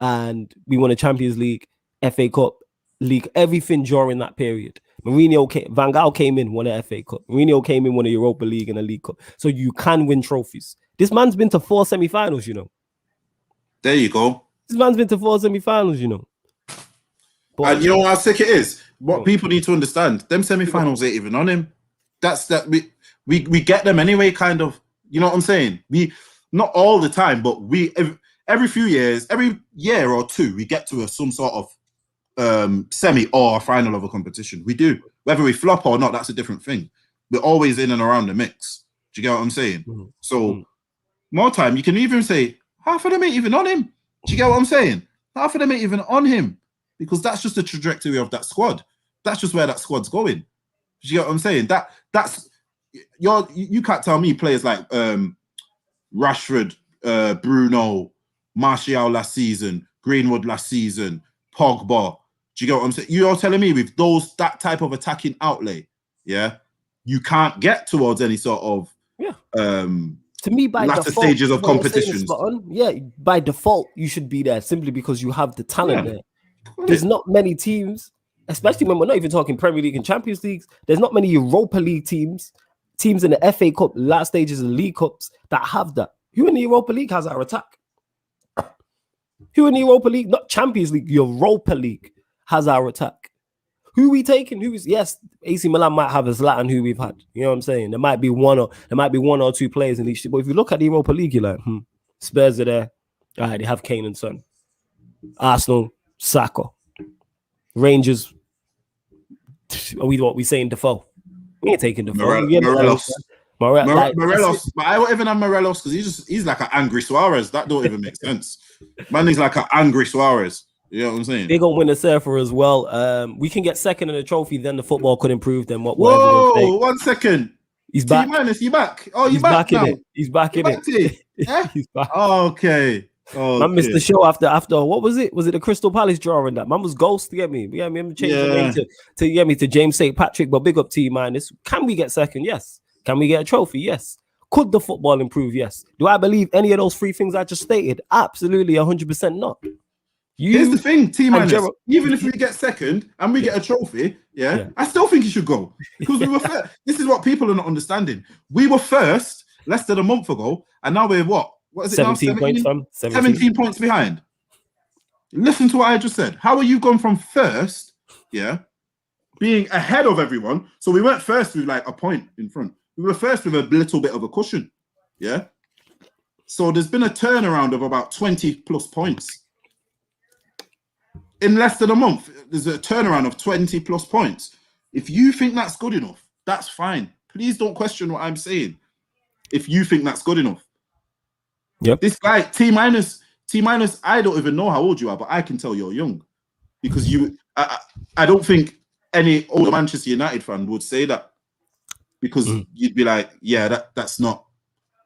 And we won a Champions League, FA Cup, league, everything during that period. Van Gaal came in, won an FA Cup. Mourinho came in, won a Europa League and a League Cup. So you can win trophies. This man's been to 4 semi-finals, There you go. This man's been to 4 semi-finals, But, and you know how sick it is? What people need to understand, them semi-finals ain't even on him. We get them anyway, kind of. You know what I'm saying? We, not all the time, but every few years, every year or two, we get to some sort of semi or a final of a competition. We do. Whether we flop or not, that's a different thing. We're always in and around the mix. Do you get what I'm saying? So more time, you can even say half of them ain't even on him. Do you get what I'm saying? Half of them ain't even on him because that's just the trajectory of that squad. That's just where that squad's going. Do you get what I'm saying? You can't tell me players like Rashford, Bruno, Martial last season, Greenwood last season, Pogba. Do you get what I'm saying? You're telling me with that type of attacking outlay, you can't get towards any sort of to me, by latter default, stages of competitions. By default, you should be there simply because you have the talent there. There's not many teams, especially when we're not even talking Premier League and Champions Leagues. There's not many Europa League teams in the FA Cup, last stages of League Cups that have that. Who in the Europa League has our attack? Who in the Europa League, not Champions League, Europa League has our attack? Who we taking? Yes, AC Milan might have a Zlatan who we've had. You know what I'm saying? There might be one or two players in each. But if you look at the Europa League, you're like, Spurs are there. All right, they have Kane and Son. Arsenal, Saka. Rangers. We saying Defoe? We ain't taking Defoe. Morelos. But I won't even have Morelos because he's like an angry Suarez. That don't even make sense. Man, he's like an angry Suarez. You know what I'm saying? They're gonna win the Surfer as well. We can get second in the trophy, then the football could improve. Then what? Whoa, 1 second. He's back. Is he back? Oh, he's back now. in it. He's back in it. Yeah? He's back. Oh, okay. Man missed the show after what was it? Was it the Crystal Palace drawing that? Man was ghost, get me. Yeah, I'm changing the name to James St. Patrick, but big up to you, man. Can we get second? Yes. Can we get a trophy? Yes. Could the football improve? Yes. Do I believe any of those 3 things I just stated? Absolutely 100% not. Here's the thing, T-minus. Even if we get second and we get a trophy, I still think you should go because we were first. This is what people are not understanding. We were first less than a month ago, and now we're what? What is it 17 now? points from 17 points behind. Listen to what I just said. How are you going from first, being ahead of everyone? So we weren't first with like a point in front. We were first with a little bit of a cushion, So there's been a turnaround of about 20 plus points. In less than a month, there's a turnaround of 20 plus points. If you think that's good enough, that's fine. Please don't question what I'm saying. If you think that's good enough. Yep. This guy, T minus, I don't even know how old you are, but I can tell you're young. Because I don't think any older Manchester United fan would say that. Because you'd be like, yeah, that's not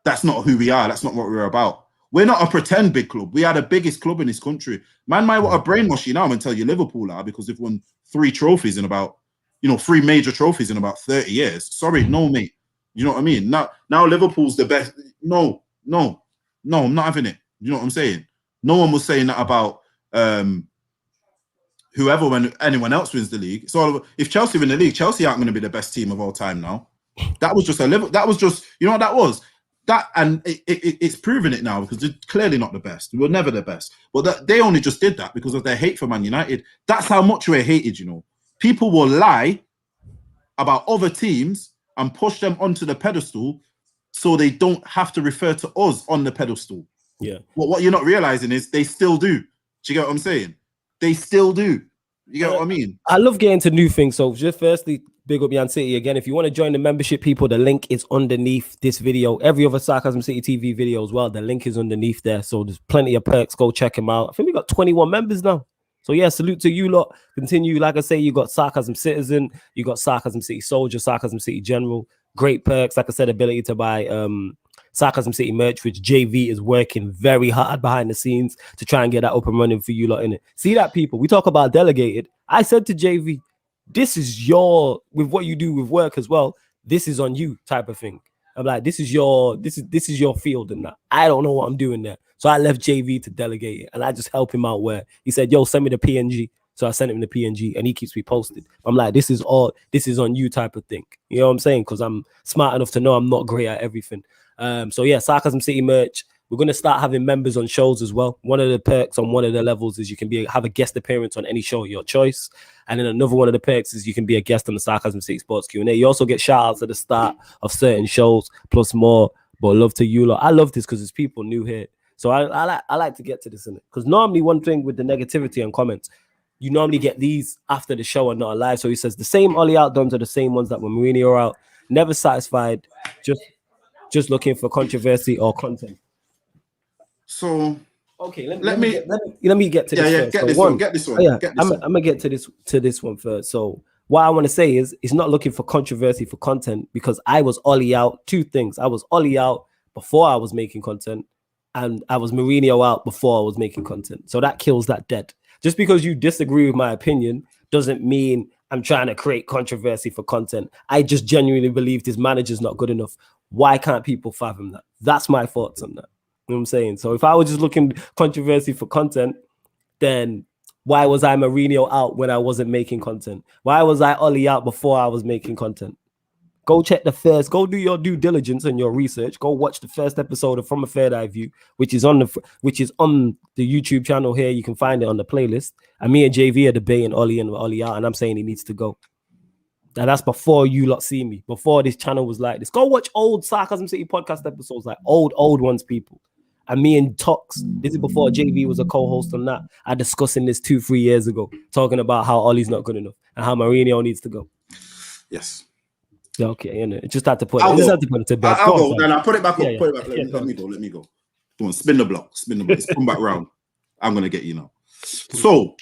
who we are. That's not what we're about. We're not a pretend big club. We are the biggest club in this country. Man might want to brainwash you now and tell you Liverpool are because they've won 3 trophies in about, 3 major trophies in about 30 years. Sorry, no, mate. You know what I mean? Now Liverpool's the best. No, I'm not having it. You know what I'm saying? No one was saying that about whoever when anyone else wins the league. So if Chelsea win the league, Chelsea aren't going to be the best team of all time now. That was just that was just, you know what that was? That, and it's proven it now because they're clearly not the best. We were never the best. But they only just did that because of their hate for Man United. That's how much we're hated, People will lie about other teams and push them onto the pedestal so they don't have to refer to us on the pedestal. Yeah. What you're not realizing is they still do. Do you get what I'm saying? They still do. You get what I mean? I love getting to new things. So just firstly, big up Yan City again. If you want to join the membership, people, the link is underneath this video. Every other Sarcasm City TV video as well. The link is underneath there. So there's plenty of perks. Go check them out. I think we got 21 members now. So yeah, salute to you lot. Continue. Like I say, you got Sarcasm Citizen, you got Sarcasm City Soldier, Sarcasm City General. Great perks. Like I said, ability to buy Sarcasm City merch, which JV is working very hard behind the scenes to try and get that up and running for you lot in it. See that, people? We talk about delegated. I said to JV, this is your, with what you do with work as well, this is on you type of thing. I'm like, this is your field and that. I don't know what I'm doing there. So I left JV to delegate it and I just help him out where he said, yo, send me the PNG. So I sent him the PNG and he keeps me posted. I'm like, this is on you type of thing. You know what I'm saying? Because I'm smart enough to know I'm not great at everything. So yeah, Sarcasm City merch. We're going to start having members on shows as well. One of the perks on one of the levels is you can have a guest appearance on any show of your choice. And then another one of the perks is you can be a guest on the Sarcasm City Sports Q&A. You also get shout outs at the start of certain shows, plus more. But love to you lot. I love this because there's people new here. So I like to get to this in it. Because normally one thing with the negativity and comments, you normally get these after the show and not live. So he says the same Ollie outdons are the same ones that when Mourinho are out, never satisfied, just looking for controversy or content. So okay, let me get to this. Get this one. I'm gonna get to this one first. So what I want to say is, it's not looking for controversy for content because I was Ollie out. 2 things: I was Ollie out before I was making content, and I was Mourinho out before I was making content. So that kills that dead. Just because you disagree with my opinion doesn't mean I'm trying to create controversy for content. I just genuinely believe this manager's not good enough. Why can't people fathom that? That's my thoughts on that. You know what I'm saying? So if I was just looking controversy for content, then why was I Mourinho out when I wasn't making content? Why was I Ollie out before I was making content? Go check go do your due diligence and your research. Go watch the first episode of From a Third Eye View, which is on the YouTube channel here. You can find it on the playlist. And me and JV are debating Ollie out, and I'm saying he needs to go. And that's before you lot see me, before this channel was like this. Go watch old Sarcasm City podcast episodes, like old ones, people. And me and Tox, this is before JV was a co-host on that. I discussing this 2-3 years ago, talking about how Ollie's not good enough and how Mourinho needs to go. Yes. Okay, just had to put it to bed. I'll go. Then I'll put it back up. Put it back. Let me go. Come on, spin the block. It's come back round. I'm gonna get you now. So,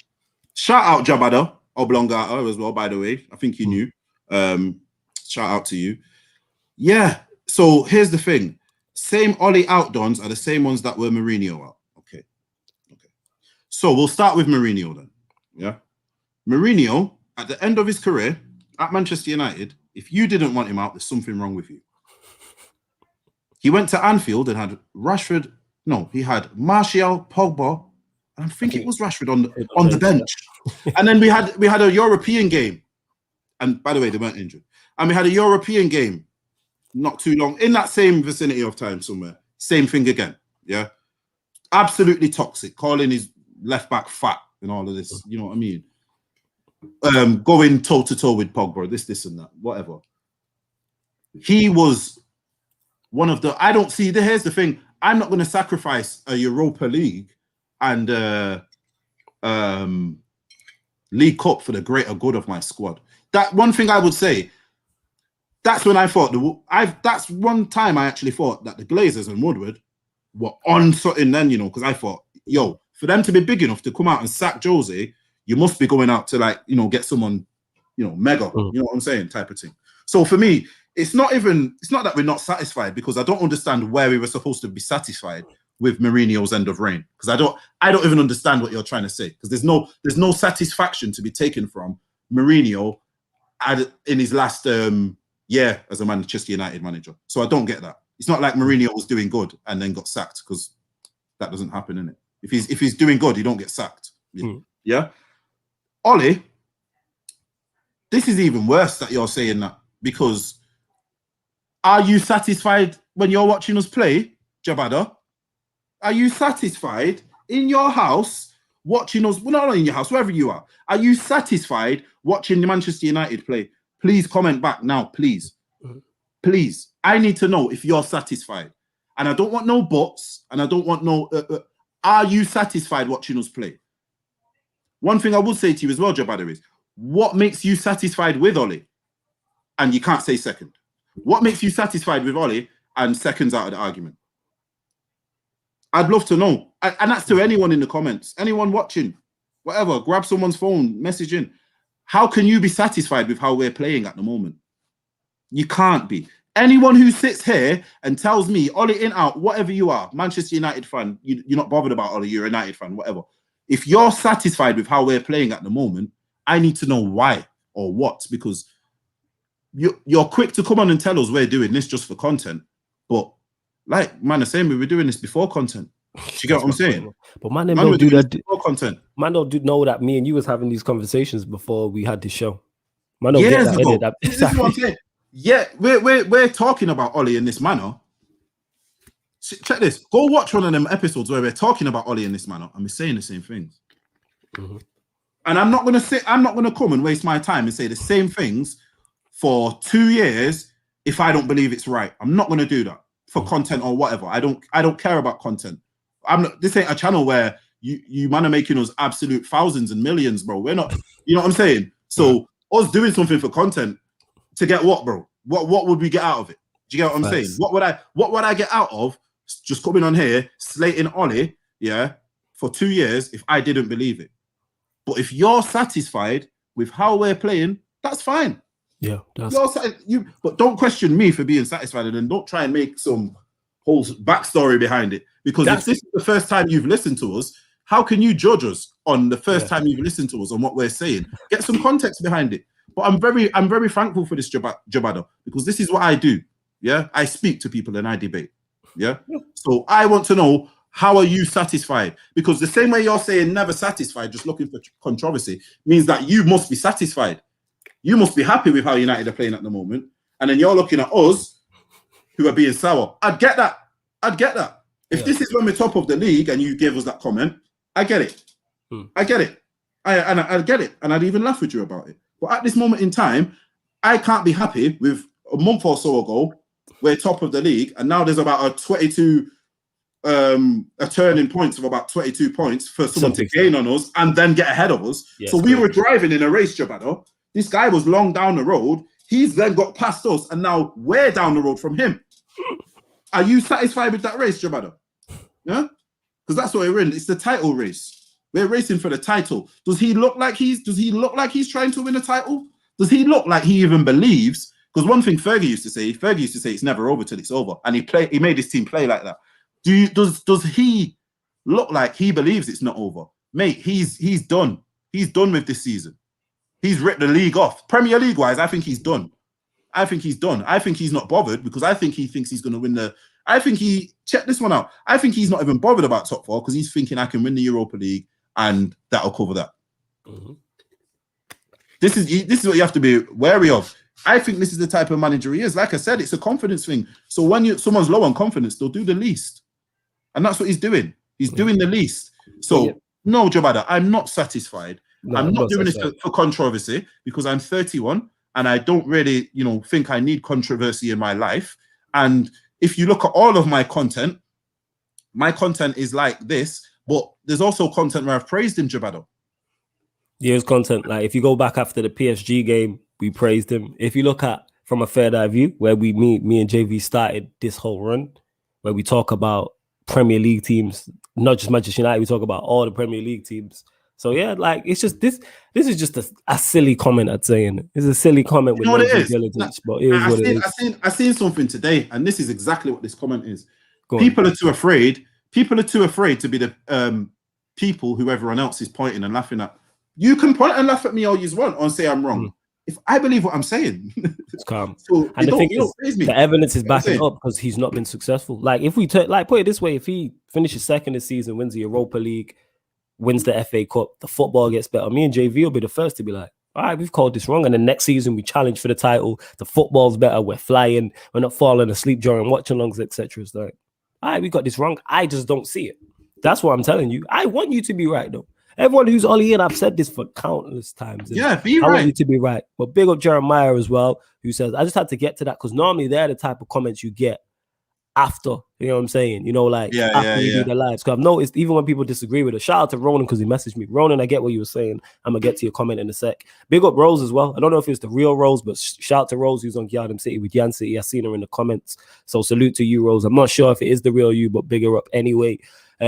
shout out Jabada Oblongata as well. By the way, I think you knew. Shout out to you. Yeah. So here's the thing. Same Ollie outdons are the same ones that were Mourinho out. Okay. So we'll start with Mourinho then. Yeah. Mourinho, at the end of his career at Manchester United, if you didn't want him out, there's something wrong with you. He went to Anfield and had Rashford. No, he had Martial, Pogba, and I think it was Rashford on the bench. And then we had a European game. And by the way, they weren't injured. And we had a European game not too long, in that same vicinity of time somewhere. Same thing again. Yeah. Absolutely toxic. Calling his left back fat and all of this. You know what I mean? Going toe to toe with Pogba, this and that, whatever. He was one of the. I don't see. Here's the thing. I'm not going to sacrifice a Europa League and League Cup for the greater good of my squad. That one thing I would say. That's when I thought that's one time I actually thought that the Glazers and Woodward were on something then, you know, because I thought, yo, for them to be big enough to come out and sack Jose, you must be going out to, like, you know, get someone, you know, mega, you know what I'm saying, type of thing. So for me, it's not that we're not satisfied, because I don't understand where we were supposed to be satisfied with Mourinho's end of reign, because I don't even understand what you're trying to say, because there's no satisfaction to be taken from Mourinho in his last year as a Manchester United manager. So I don't get that. It's not like Mourinho was doing good and then got sacked, because that doesn't happen, innit? If he's doing good, he don't get sacked. Yeah. Ole, this is even worse that you're saying that, because are you satisfied when you're watching us play, Jabada? Are you satisfied in your house watching us? Well, not in your house, wherever you are. Are you satisfied watching the Manchester United play? Please comment back now, please. Please. I need to know if you're satisfied. And I don't want no buts, and I don't want no... are you satisfied watching us play? One thing I would say to you as well, Jabada, is what makes you satisfied with Ole? And you can't say second. What makes you satisfied with Ole and second's out of the argument? I'd love to know. And that's to anyone in the comments, anyone watching, whatever, grab someone's phone, message in. How can you be satisfied with how we're playing at the moment? You can't be. Anyone who sits here and tells me, Ole in, out, whatever you are, Manchester United fan, you're not bothered about Ole, you're a United fan, whatever. If you're satisfied with how we're playing at the moment, I need to know why or what, because you're quick to come on and tell us we're doing this just for content. But like man is saying, we were doing this before content. Do you get what I'm saying? But man, don't do that before content. Man, don't know that me and you was having these conversations before we had the show. Man, don't years get ago. That. This is what I'm saying. Yeah, we're talking about Ole in this manner. Check this. Go watch one of them episodes where we're talking about Ole in this manner, and we're saying the same things. And I'm not gonna come and waste my time and say the same things for 2 years if I don't believe it's right. I'm not gonna do that for content or whatever. I don't care about content. This ain't a channel where you man are making us absolute thousands and millions, bro. We're not, you know what I'm saying? So us doing something for content to get what, bro? What would we get out of it? Do you get what I'm saying? What would I get out of just coming on here slating Ole, yeah, for 2 years if I didn't believe it? But if you're satisfied with how we're playing, that's fine. Yeah, but don't question me for being satisfied, and then don't try and make some whole backstory behind it. Because if this is the first time you've listened to us, how can you judge us on the first time you've listened to us on what we're saying? Get some context behind it. But I'm very thankful for this Jabada, because this is what I do. Yeah, I speak to people and I debate. Yeah, so I want to know, how are you satisfied? Because the same way you're saying never satisfied, just looking for controversy, means that you must be satisfied. You must be happy with how United are playing at the moment, and then you're looking at us who are being sour. I'd get that. If this is when we're top of the league and you gave us that comment, I get it. I get it. I get it, and I'd even laugh with you about it. But at this moment in time, I can't be happy with a month or so ago, we're top of the league, and now there's about a turning points of about 22 points for someone to gain on us and then get ahead of us. Yes, so we were driving in a race, Jabado. This guy was long down the road. He's then got past us, and now we're down the road from him. Are you satisfied with that race, Jabado? Yeah? Because that's what we're in. It's the title race. We're racing for the title. Does he look like he's trying to win a title? Does he look like he even believes? Because one thing Fergie used to say it's never over till it's over. And he made his team play like that. Does he look like he believes it's not over? Mate, he's done. He's done with this season. He's ripped the league off. Premier League wise, I think he's done. I think he's done. I think he's not bothered, because I think he thinks he's going to win check this one out. I think he's not even bothered about top four, because he's thinking I can win the Europa League and that'll cover that. This is what you have to be wary of. I think this is the type of manager he is. Like I said, it's a confidence thing. So when someone's low on confidence, they'll do the least. And that's what he's doing. He's doing the least. So, no, Jabada, I'm not satisfied. No, I'm not doing this for controversy because I'm 31 and I don't really, think I need controversy in my life. And if you look at all of my content is like this, but there's also content where I've praised him, Jabada. Here's content. Like, if you go back after the PSG game, we praised him. If you look at from a Third Eye View, where me and JV started this whole run, where we talk about Premier League teams, not just Manchester United, we talk about all the Premier League teams. So yeah, like it's just this is just a silly comment I'd say. It's a silly comment with no due diligence, but it is what it is. I seen something today, and this is exactly what this comment is. People are too afraid to be the people who everyone else is pointing and laughing at. You can point and laugh at me all you want and say I'm wrong. If I believe what I'm saying, it's calm. So and the thing is, the evidence is backing up because he's not been successful. Like if we put it this way, if he finishes second this season, wins the Europa League, wins the FA Cup, the football gets better, me and JV will be the first to be like, all right, we've called this wrong. And then next season we challenge for the title. The football's better. We're flying. We're not falling asleep during watch-alongs, etc. It's like, all right, we got this wrong. I just don't see it. That's what I'm telling you. I want you to be right though. Everyone who's Ollie in, I've said this for countless times. Yeah, be right. I want you to be right. But big up Jeremiah as well, who says, I just had to get to that because normally they're the type of comments you get after, you know what I'm saying? After you do the lives. Because I've noticed even when people disagree with us, shout out to Ronan because he messaged me. Ronan, I get what you were saying. I'm going to get to your comment in a sec. Big up Rose as well. I don't know if it's the real Rose, but shout out to Rose who's on Gyardam City with Yan City. I've seen her in the comments. So salute to you, Rose. I'm not sure if it is the real you, but big her up anyway.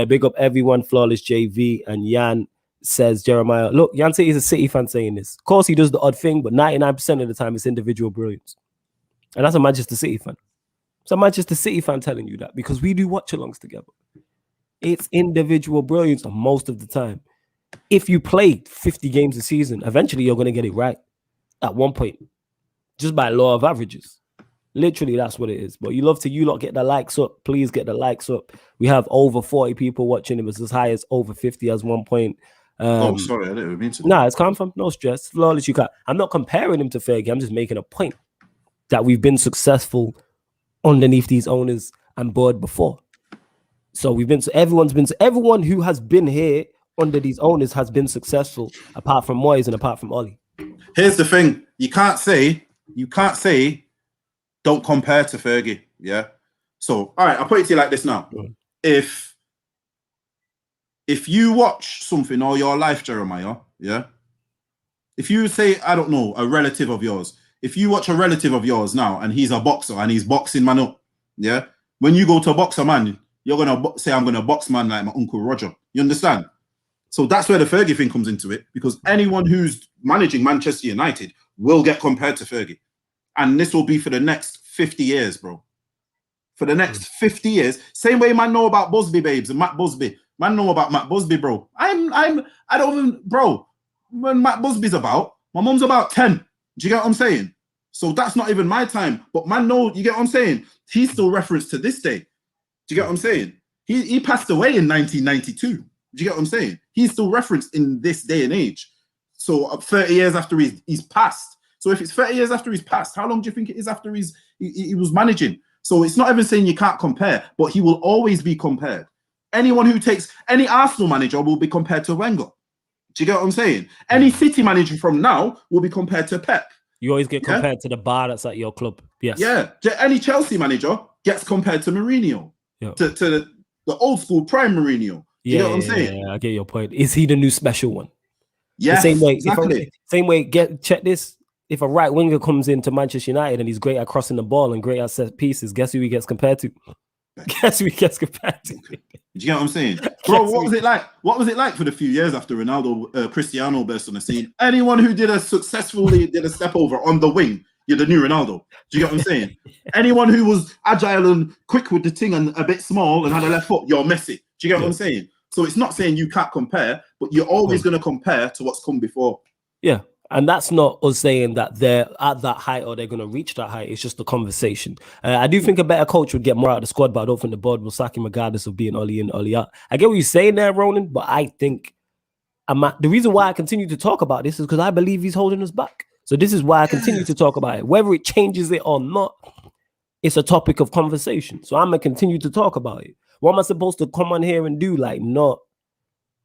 Big up everyone, Flawless JV and Yan. Says Jeremiah, look, Yancey is a City fan saying this. Of course, he does the odd thing, but 99% of the time, it's individual brilliance. And that's a Manchester City fan. It's a Manchester City fan telling you that because we do watch-alongs together. It's individual brilliance most of the time. If you play 50 games a season, eventually you're going to get it right at one point, just by law of averages. Literally, that's what it is. But you lot get the likes up. Please get the likes up. We have over 40 people watching. It was as high as over 50 as one point. Sorry, I didn't mean to. Nah, it's come from no stress. Flawless, you can't. I'm not comparing him to Fergie. I'm just making a point that we've been successful underneath these owners and board before. So everyone who has been here under these owners has been successful, apart from Moyes and apart from Ollie. Here's the thing: you can't say don't compare to Fergie. Yeah. So all right, I'll put it to you like this now: If you watch something all your life, Jeremiah, yeah, if you say, I don't know, a relative of yours, if you watch a relative of yours now and he's a boxer and he's boxing man up, yeah, when you go to a boxer man, you're going to say, I'm going to box man like my Uncle Roger. You understand? So that's where the Fergie thing comes into it because anyone who's managing Manchester United will get compared to Fergie. And this will be for the next 50 years, bro. For the next 50 years. Same way man know about Busby Babes and Matt Busby. Man know about Matt Busby, bro. I don't even, bro. When Matt Busby's about, my mum's about 10. Do you get what I'm saying? So that's not even my time. But man, know, you get what I'm saying? He's still referenced to this day. Do you get what I'm saying? He passed away in 1992. Do you get what I'm saying? He's still referenced in this day and age. So 30 years after he's passed. So if it's 30 years after he's passed, how long do you think it is after he was managing? So it's not even saying you can't compare, but he will always be compared. Anyone who takes any Arsenal manager will be compared to Wenger. Do you get what I'm saying? Any City manager from now will be compared to Pep. You always get compared to the bar that's at your club. Yes. Yeah. Any Chelsea manager gets compared to Mourinho. Yeah. To the old school prime Mourinho. You get what I'm saying? Yeah, I get your point. Is he the new special one? Yeah. Same way. Exactly. Check this. If a right winger comes into Manchester United and he's great at crossing the ball and great at set pieces, guess who he gets compared to? Guess who he gets compared to? Do you get what I'm saying? Bro, what was it like? What was it like for the few years after Ronaldo, Cristiano burst on the scene? Anyone who successfully did a step over on the wing, you're the new Ronaldo. Do you get what I'm saying? Anyone who was agile and quick with the thing and a bit small and had a left foot, you're Messi. Do you get what I'm saying? So it's not saying you can't compare, but you're always going to compare to what's come before. Yeah. And that's not us saying that they're at that height or they're going to reach that height. It's just a conversation. I do think a better coach would get more out of the squad, but I don't think the board will sack him regardless of being Ollie in, Ollie out. I get what you're saying there, Ronan, but I think the reason why I continue to talk about this is because I believe he's holding us back. So this is why I continue to talk about it. Whether it changes it or not, it's a topic of conversation. So I'm gonna continue to talk about it. What am I supposed to come on here and do? Like, not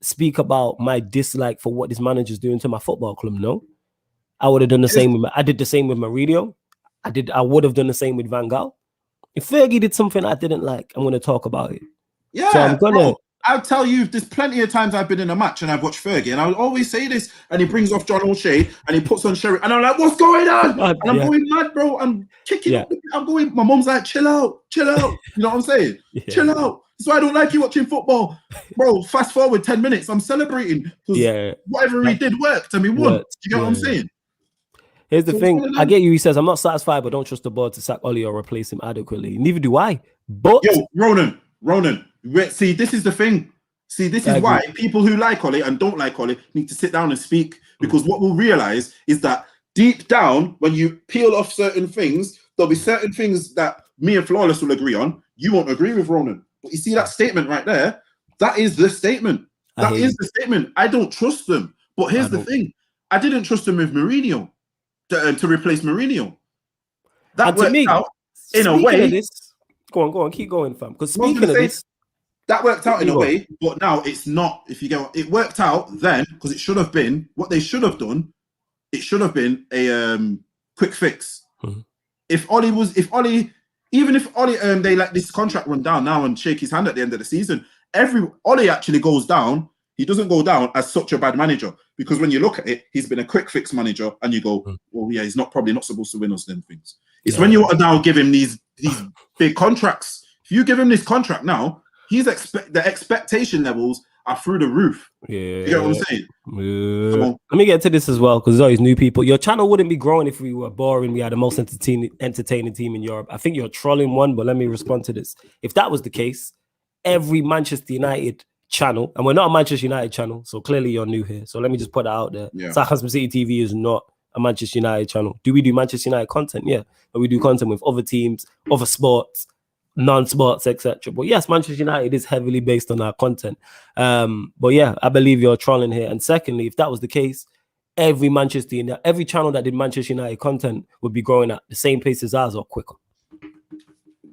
speak about my dislike for what this manager's doing to my football club? No, I would have done the same. I did the same with Mourinho. I would have done the same with Van Gaal. If Fergie did something I didn't like, I'm gonna talk about it. Yeah, so I'm gonna. Bro, I'll tell you, there's plenty of times I've been in a match and I've watched Fergie, and I would always say this, and he brings off John O'Shea and he puts on Sherry, and I'm like, what's going on? And I'm going mad, bro. I'm kicking up. I'm going. My mom's like, chill out. You know what I'm saying? Chill out. That's why I don't like you watching football, bro. Fast forward 10 minutes, I'm celebrating because whatever he did worked and we won. You get what I'm saying? Here's the thing. I get you. He says, I'm not satisfied, but don't trust the board to sack Ollie or replace him adequately. Neither do I. But yo, Ronan. See, this is the thing. See, this is why people who like Ollie and don't like Ollie need to sit down and speak, because what we'll realize is that deep down, when you peel off certain things, there'll be certain things that me and Flawless will agree on. You won't agree with Ronan. But you see that statement right there? That is the statement. That is the statement. I don't trust them. But here's the thing. I didn't trust them with Mourinho to replace Mourinho. That worked out in a way. Go on, keep going, fam. Because speaking of this, that worked out in a way, but now it's not. If you get it worked out then, because it should have been what they should have done. It should have been a quick fix. Mm-hmm. If Ollie, they let this contract run down now and shake his hand at the end of the season, Ollie actually goes down. He doesn't go down as such a bad manager, because when you look at it, he's been a quick fix manager, and you go, well, yeah, he's probably not supposed to win us them things. It's when you want to now give him these big contracts. If you give him this contract now, the expectation levels are through the roof. Yeah, you get what I'm saying? Yeah. Let me get to this as well, because there's always new people. Your channel wouldn't be growing if we were boring. We had the most entertaining team in Europe. I think you're trolling one, but let me respond to this. If that was the case, every Manchester United channel, and we're not a Manchester United channel, so clearly you're new here. So let me just put that out there. Southampton City TV is not a Manchester United channel. Do we do Manchester United content? Yeah, but we do content with other teams, other sports, non-sports, etc. But yes, Manchester United is heavily based on our content. But yeah, I believe you're trolling here. And secondly, if that was the case, every channel that did Manchester United content would be growing at the same pace as ours or quicker.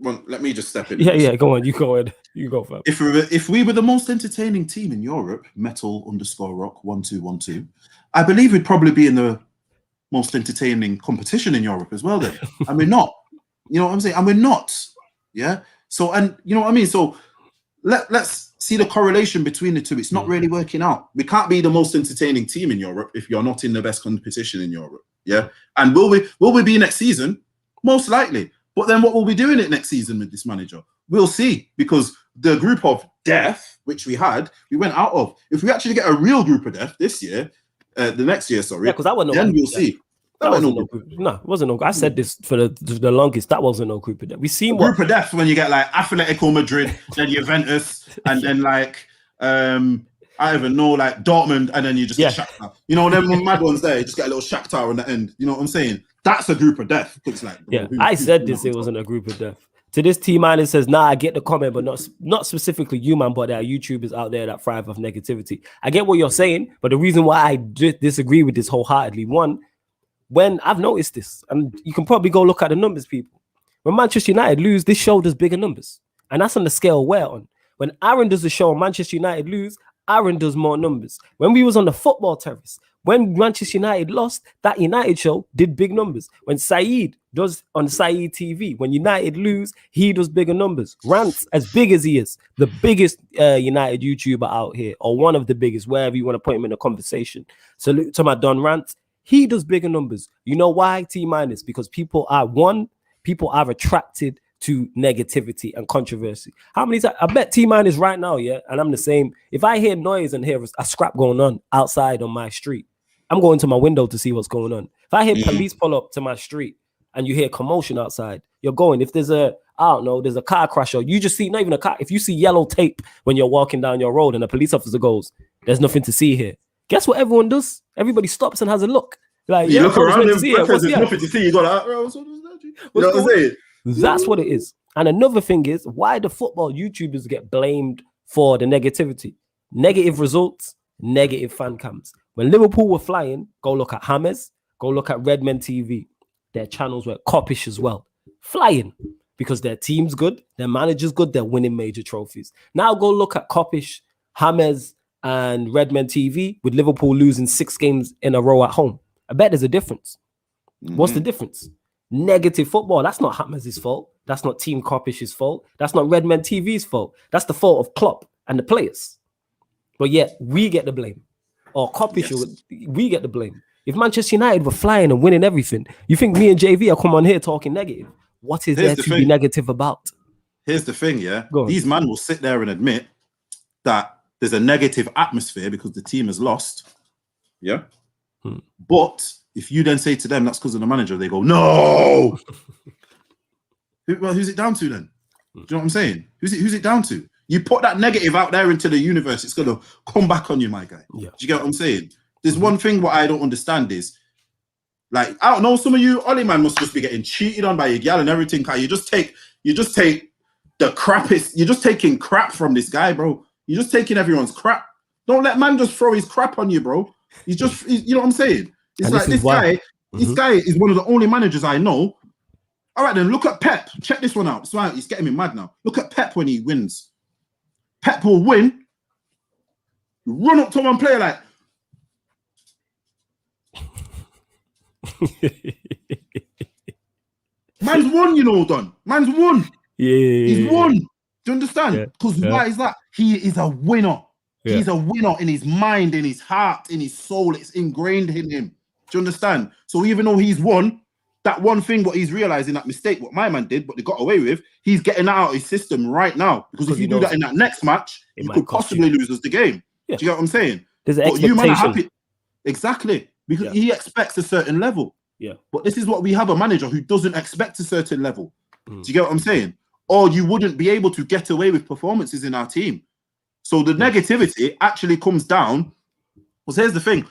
Well, let me just step in. Yeah, go on. You go ahead. You go, fam. If we were the most entertaining team in Europe, Metal_Rock1212, I believe we'd probably be in the most entertaining competition in Europe as well then. And we're not. You know what I'm saying? And we're not. Yeah. So, and you know what I mean? So let's see the correlation between the two. It's not really working out. We can't be the most entertaining team in Europe if you're not in the best competition in Europe. Yeah. And will we be next season? Most likely. But then what will we do in it next season with this manager? We'll see, because the group of death, which we went out of. If we actually get a real group of death this year, the next year, sorry, because that wasn't then we'll see. No, it wasn't no. I said this for the longest. That wasn't no group of death. We've seen group of death when you get like Atletico Madrid, then Juventus, and then like I even know like Dortmund, and then you just get Shakhtar. You know, them mad ones there. You just get a little Shakhtar on the end. You know what I'm saying? That's a group of death. It's like, bro, I said this. It wasn't a group of death. To this T-Minus says, nah, I get the comment, but not specifically you, man, but there are YouTubers out there that thrive off negativity. I get what you're saying, but the reason why I disagree with this wholeheartedly, one, when I've noticed this, and you can probably go look at the numbers, people. When Manchester United lose, this show does bigger numbers. And that's on the scale we're on. When Aaron does a show and Manchester United lose, Aaron does more numbers. When we was on the football terrace, when Manchester United lost, that United show did big numbers. When Saeed does on Saeed TV, when United lose, he does bigger numbers. Rants, as big as he is, the biggest United YouTuber out here, or one of the biggest, wherever you want to put him in the conversation. Salute to my Don Rants. He does bigger numbers. You know why, T-Minus? Because people are attracted to negativity and controversy. How many times? I bet T-Minus right now, yeah, and I'm the same. If I hear noise and hear a scrap going on outside on my street, I'm going to my window to see what's going on. If I hear police pull up to my street and you hear commotion outside, you're going. If there's there's a car crash, or you just see, not even a car, if you see yellow tape when you're walking down your road and a police officer goes, there's nothing to see here. Guess what everyone does? Everybody stops and has a look. Like, you look around, there's nothing to see. You got like, you know what I'm saying? That's what it is. And another thing is, why the football YouTubers get blamed for the negativity? Negative results, negative fan cams. When Liverpool were flying, go look at James, Go look at Redmen TV. Their channels were coppish as well, flying because their team's good, their manager's good, they're winning major trophies. Now go look at coppish James and Redmen TV with Liverpool losing 6 games in a row at home. I bet there's a difference. What's the difference? Negative football. That's not James' fault. That's not Team Coppish's fault. That's not Redmen TV's fault. That's the fault of Klopp and the players. But yet we get the blame. Or Coppish, we get the blame. If Manchester United were flying and winning everything, you think me and JV are come on here talking negative? What is there to be negative about? Here's the thing, yeah. These men will sit there and admit that there's a negative atmosphere because the team has lost. Yeah. But if you then say to them that's because of the manager, they go, no. Well, who's it down to then? Do you know what I'm saying? Who's it down to? You put that negative out there into the universe, it's gonna come back on you, my guy. Yeah. Do you get what I'm saying? There's one thing what I don't understand is, like, I don't know, some of you Ollie man must just be getting cheated on by your gal and everything. You just take the crappiest, you're just taking crap from this guy, bro. You're just taking everyone's crap. Don't let man just throw his crap on you, bro. You know what I'm saying? It's and like this guy is one of the only managers I know. All right, then look at Pep. Check this one out. It's getting me mad now. Look at Pep when he wins. Pep will win. Run up to one player like. Man's won, you know, Don. Man's won. Yeah. He's won. Do you understand? Because why is that? He is a winner. Yeah. He's a winner in his mind, in his heart, in his soul. It's ingrained in him. Do you understand? So even though he's won, that one thing, what he's realizing, that mistake, what my man did, but they got away with, he's getting that out of his system right now. Because if you do that in that next match, you could possibly lose us the game. Yeah. Do you get what I'm saying? There's an expectation. You man are happy. Exactly. Because he expects a certain level. Yeah. But this is what we have, a manager who doesn't expect a certain level. Do you get what I'm saying? Or you wouldn't be able to get away with performances in our team. So the negativity actually comes down. Because here's the thing.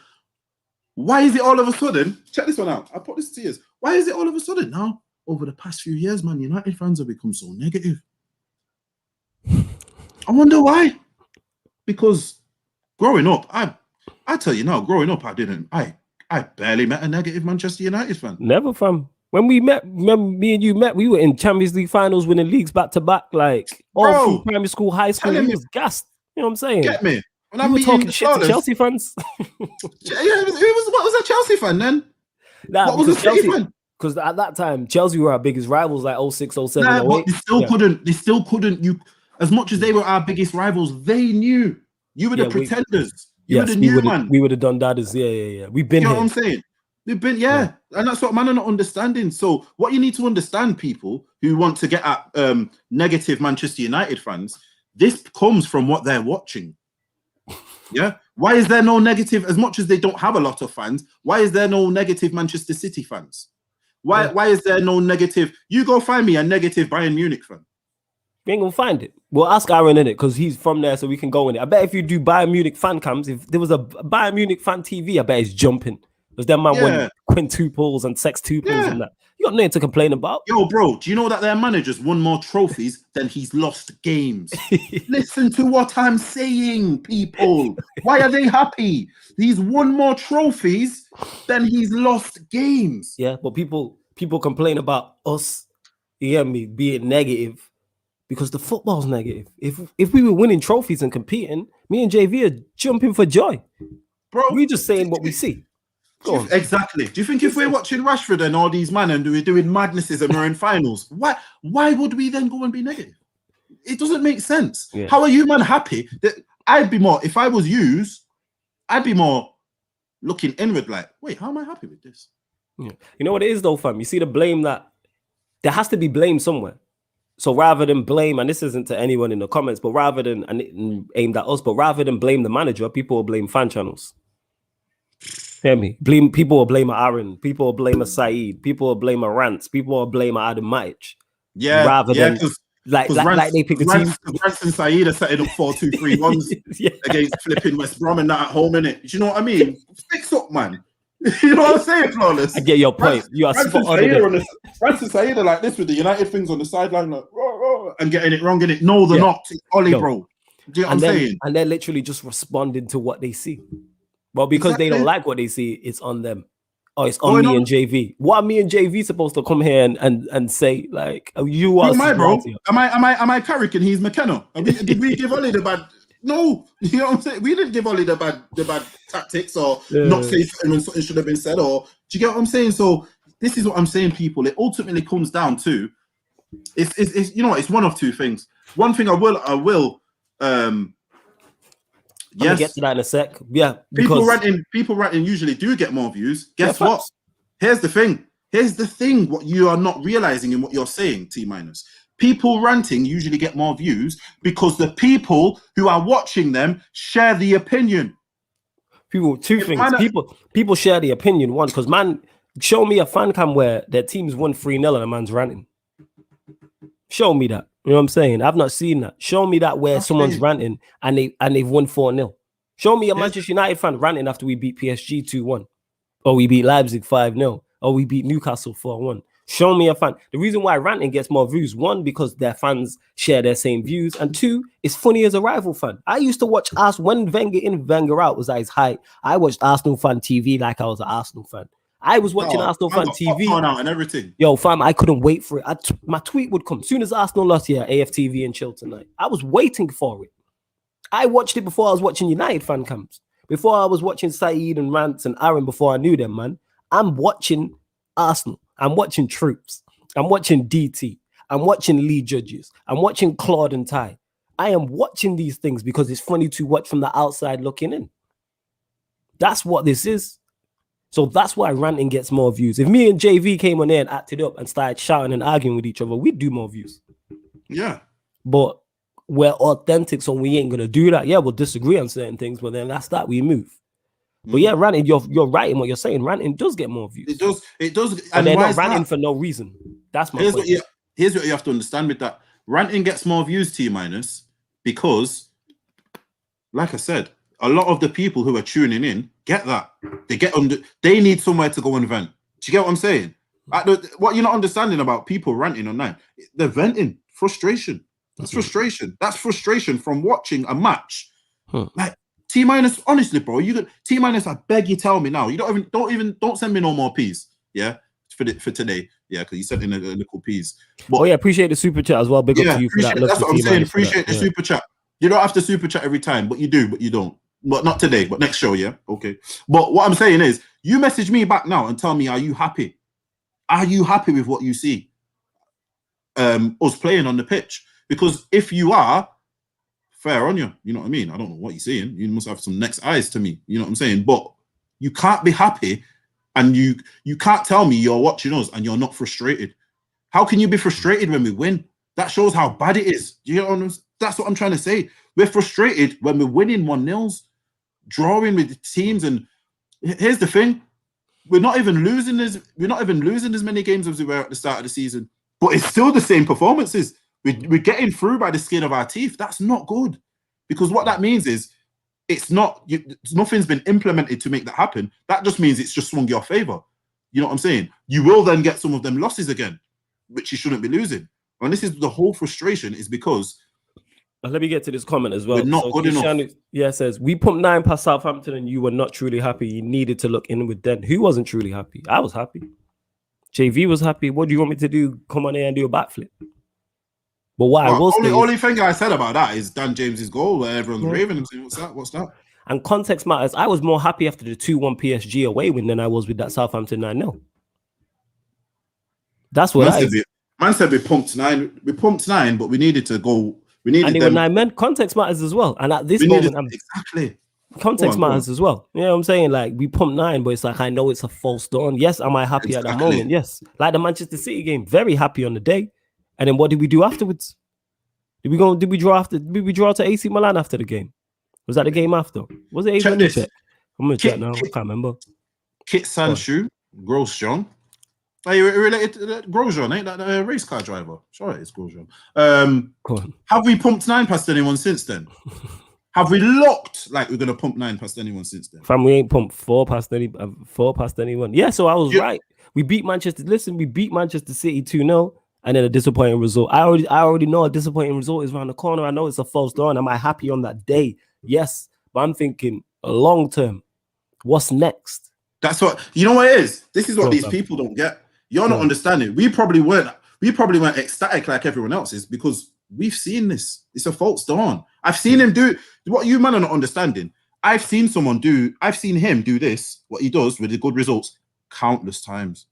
Why is it all of a sudden? Check this one out. I put this to you. Why is it all of a sudden now? Over the past few years, man, United fans have become so negative. I wonder why. Because growing up, I tell you now, growing up, I barely met a negative Manchester United fan. Never, fam. When we met, remember me and you met, we were in Champions League finals, winning leagues back to back, like all through primary school, high school. He was gassed. You know what I'm saying? Get me. When we were talking shit to Chelsea fans. What was a Chelsea fan then? Nah, what was a Chelsea fan? Because at that time, Chelsea were our biggest rivals, like 06, 07, 08. But they still couldn't. You, as much as they were our biggest rivals, they knew you were the pretenders. You were the new man. We would have done that as yeah. We've been. You know here. what I'm saying? We've been, and that's what man are not understanding. So what you need to understand, people who want to get at negative Manchester United fans, this comes from what they're watching. Yeah. Why is there no negative? As much as they don't have a lot of fans, why is there no negative Manchester City fans? Why is there no negative? You go find me a negative Bayern Munich fan. We ain't gonna find it. We'll ask Aaron in it because he's from there, so we can go in it. I bet if you do Bayern Munich fan cams, if there was a Bayern Munich fan TV, I bet it's jumping. Because them man won quintuples and sextuples and that. You got nothing to complain about. Yo, bro, do you know that their managers won more trophies than he's lost games? Listen to what I'm saying, people. Why are they happy? He's won more trophies than he's lost games. Yeah, but people complain about us, you hear me, being negative because the football's negative. If we were winning trophies and competing, me and JV are jumping for joy. Bro, we're just saying what we see. Exactly. Do you think if we're watching Rashford and all these men and we're doing madnesses and we're in finals, why would we then go and be negative? It doesn't make sense. Yeah. How are you, man, happy? I'd be more, if I was you, I'd be more looking inward like, wait, how am I happy with this? Yeah. You know what it is though, fam? You see the blame that there has to be blame somewhere. So rather than blame, and this isn't to anyone in the comments, but rather than, and aimed at us, but rather than blame the manager, people will blame fan channels. Hear me? People will blame Aaron. People will blame Saeed. People will blame Rants. People will blame Adam Matic. Yeah, rather than like they pick the team. Rants and Saeed are setting up 4-2-3-1s against flipping West Brom and that at home, innit? Do you know what I mean? Fix up, man. You know what I'm saying, Flawless? I get your point. You are spot on. Rants and Saeed are like this with the United things on the sideline, like and getting it wrong, innit? No, they're not. It's Ollie, bro. Do you know what I'm saying? And they're literally just responding to what they see. Well, because they don't like what they see, it's on them. Oh, it's on me and JV. What are me and JV supposed to come here and say? Like, you are. Who am I, bro? Am I Carrick and he's McKenna? Did we give Ollie the bad? No, you know what I'm saying. We didn't give Ollie the bad tactics or not say something when something should have been said. Or do you get what I'm saying? So this is what I'm saying, people. It ultimately comes down to it's you know what, it's one of two things. One thing I will Yes, get to that in a sec. Yeah, people ranting usually do get more views. Guess what? Here's the thing. What you are not realizing in what you're saying, T minus. People ranting usually get more views because the people who are watching them share the opinion. Two things. People share the opinion. One, because man, show me a fan cam where their teams won 3-0 and a man's ranting. Show me that. You know what I'm saying? I've not seen that. Show me that where someone's ranting and they've won 4-0. Show me a Manchester United fan ranting after we beat PSG 2-1, or we beat Leipzig 5-0, or we beat Newcastle 4-1. Show me a fan. The reason why ranting gets more views, one, because their fans share their same views, and two, it's funny as a rival fan. I used to watch us when Wenger in, Wenger out was at his height. I watched Arsenal fan TV like I was an Arsenal fan. I was watching Arsenal fan TV out and everything. Yo, fam, I couldn't wait for it. My tweet would come as soon as Arsenal lost here, AFTV and chill tonight. I was waiting for it. I watched it before I was watching United fan camps. Before I was watching Saeed and Rants and Aaron before I knew them, man. I'm watching Arsenal. I'm watching Troops. I'm watching DT. I'm watching Lee Judges. I'm watching Claude and Ty. I am watching these things because it's funny to watch from the outside looking in. That's what this is. So that's why ranting gets more views. If me and JV came on there and acted up and started shouting and arguing with each other, we'd do more views. Yeah. But we're authentic, so we ain't going to do that. Yeah, we'll disagree on certain things, but then that's that. We move. But yeah, ranting, you're right in what you're saying. Ranting does get more views. It does. And they're not ranting for no reason. That's my point. Here's what you have to understand with that. Ranting gets more views, T minus, because, like I said, a lot of the people who are tuning in get that. They need somewhere to go and vent. Do you get what I'm saying? What you're not understanding about people ranting online, they're venting frustration. That's frustration. That's frustration from watching a match. Like T minus, honestly, bro, T minus. I beg you, tell me now. You don't send me no more P's. Yeah, for today. Yeah, because you sent in a little P's. But, appreciate the super chat as well. Big up to you for that. That's what I'm saying. Appreciate the super chat. You don't have to super chat every time, but you do, but you don't. But not today, but next show, yeah? Okay. But what I'm saying is, you message me back now and tell me, are you happy? Are you happy with what you see us playing on the pitch? Because if you are, fair on you. You know what I mean? I don't know what you're saying. You must have some next eyes to me. You know what I'm saying? But you can't be happy and you can't tell me you're watching us and you're not frustrated. How can you be frustrated when we win? That shows how bad it is. Do you know? That's what I'm trying to say. We're frustrated when we're winning 1-0s, drawing with the teams, and here's the thing: we're not even losing as many games as we were at the start of the season. But it's still the same performances. We're getting through by the skin of our teeth. That's not good, because what that means is nothing's been implemented to make that happen. That just means it's just swung your favor. You know what I'm saying? You will then get some of them losses again, which you shouldn't be losing. And this is the whole frustration, is because. Let me get to this comment as well. We're not good enough. Yeah, it says, we pumped 9 past Southampton and you were not truly happy. You needed to look inward then. Who wasn't truly happy? I was happy. JV was happy. What do you want me to do? Come on here and do a backflip. But what I will say only thing I said about that is Dan James's goal, where everyone's raving and saying, what's that? And context matters. I was more happy after the 2-1 PSG away win than I was with that Southampton 9-0. That's what Man said we pumped 9. We pumped 9, but we needed to go. And they were 9 men. Context matters as well. And at this moment, exactly. Context matters as well. You know what I'm saying? Like, we pumped 9, but it's like, I know it's a false dawn. Yes, am I happy at that moment? Yes. Like the Manchester City game, very happy on the day. And then what did we do afterwards? Did we draw to AC Milan after the game? Was that the game after? Was it? Check this. I'm gonna check now. I can't remember. Kit Sancho, Grosjean. Are you related to Grosjean? Ain't that a race car driver? Sure, it's Grosjean. Have we pumped 9 past anyone since then? Have we looked like we're gonna pump 9 past anyone since then? Fam, we ain't pumped 4 past anyone. Yeah, so I was right. We beat Manchester. Listen, we beat Manchester City 2-0. And then a disappointing result. I already know a disappointing result is around the corner. I know it's a false dawn. Am I happy on that day? Yes. But I'm thinking long term. What's next? That's what you know. What it is? This is what Go, these fam. people don't get. You're not Go. understanding. We probably weren't ecstatic like everyone else is because we've seen this. It's a false dawn. I've seen him do what you man are not understanding. I've seen him do this. What he does with the good results countless times.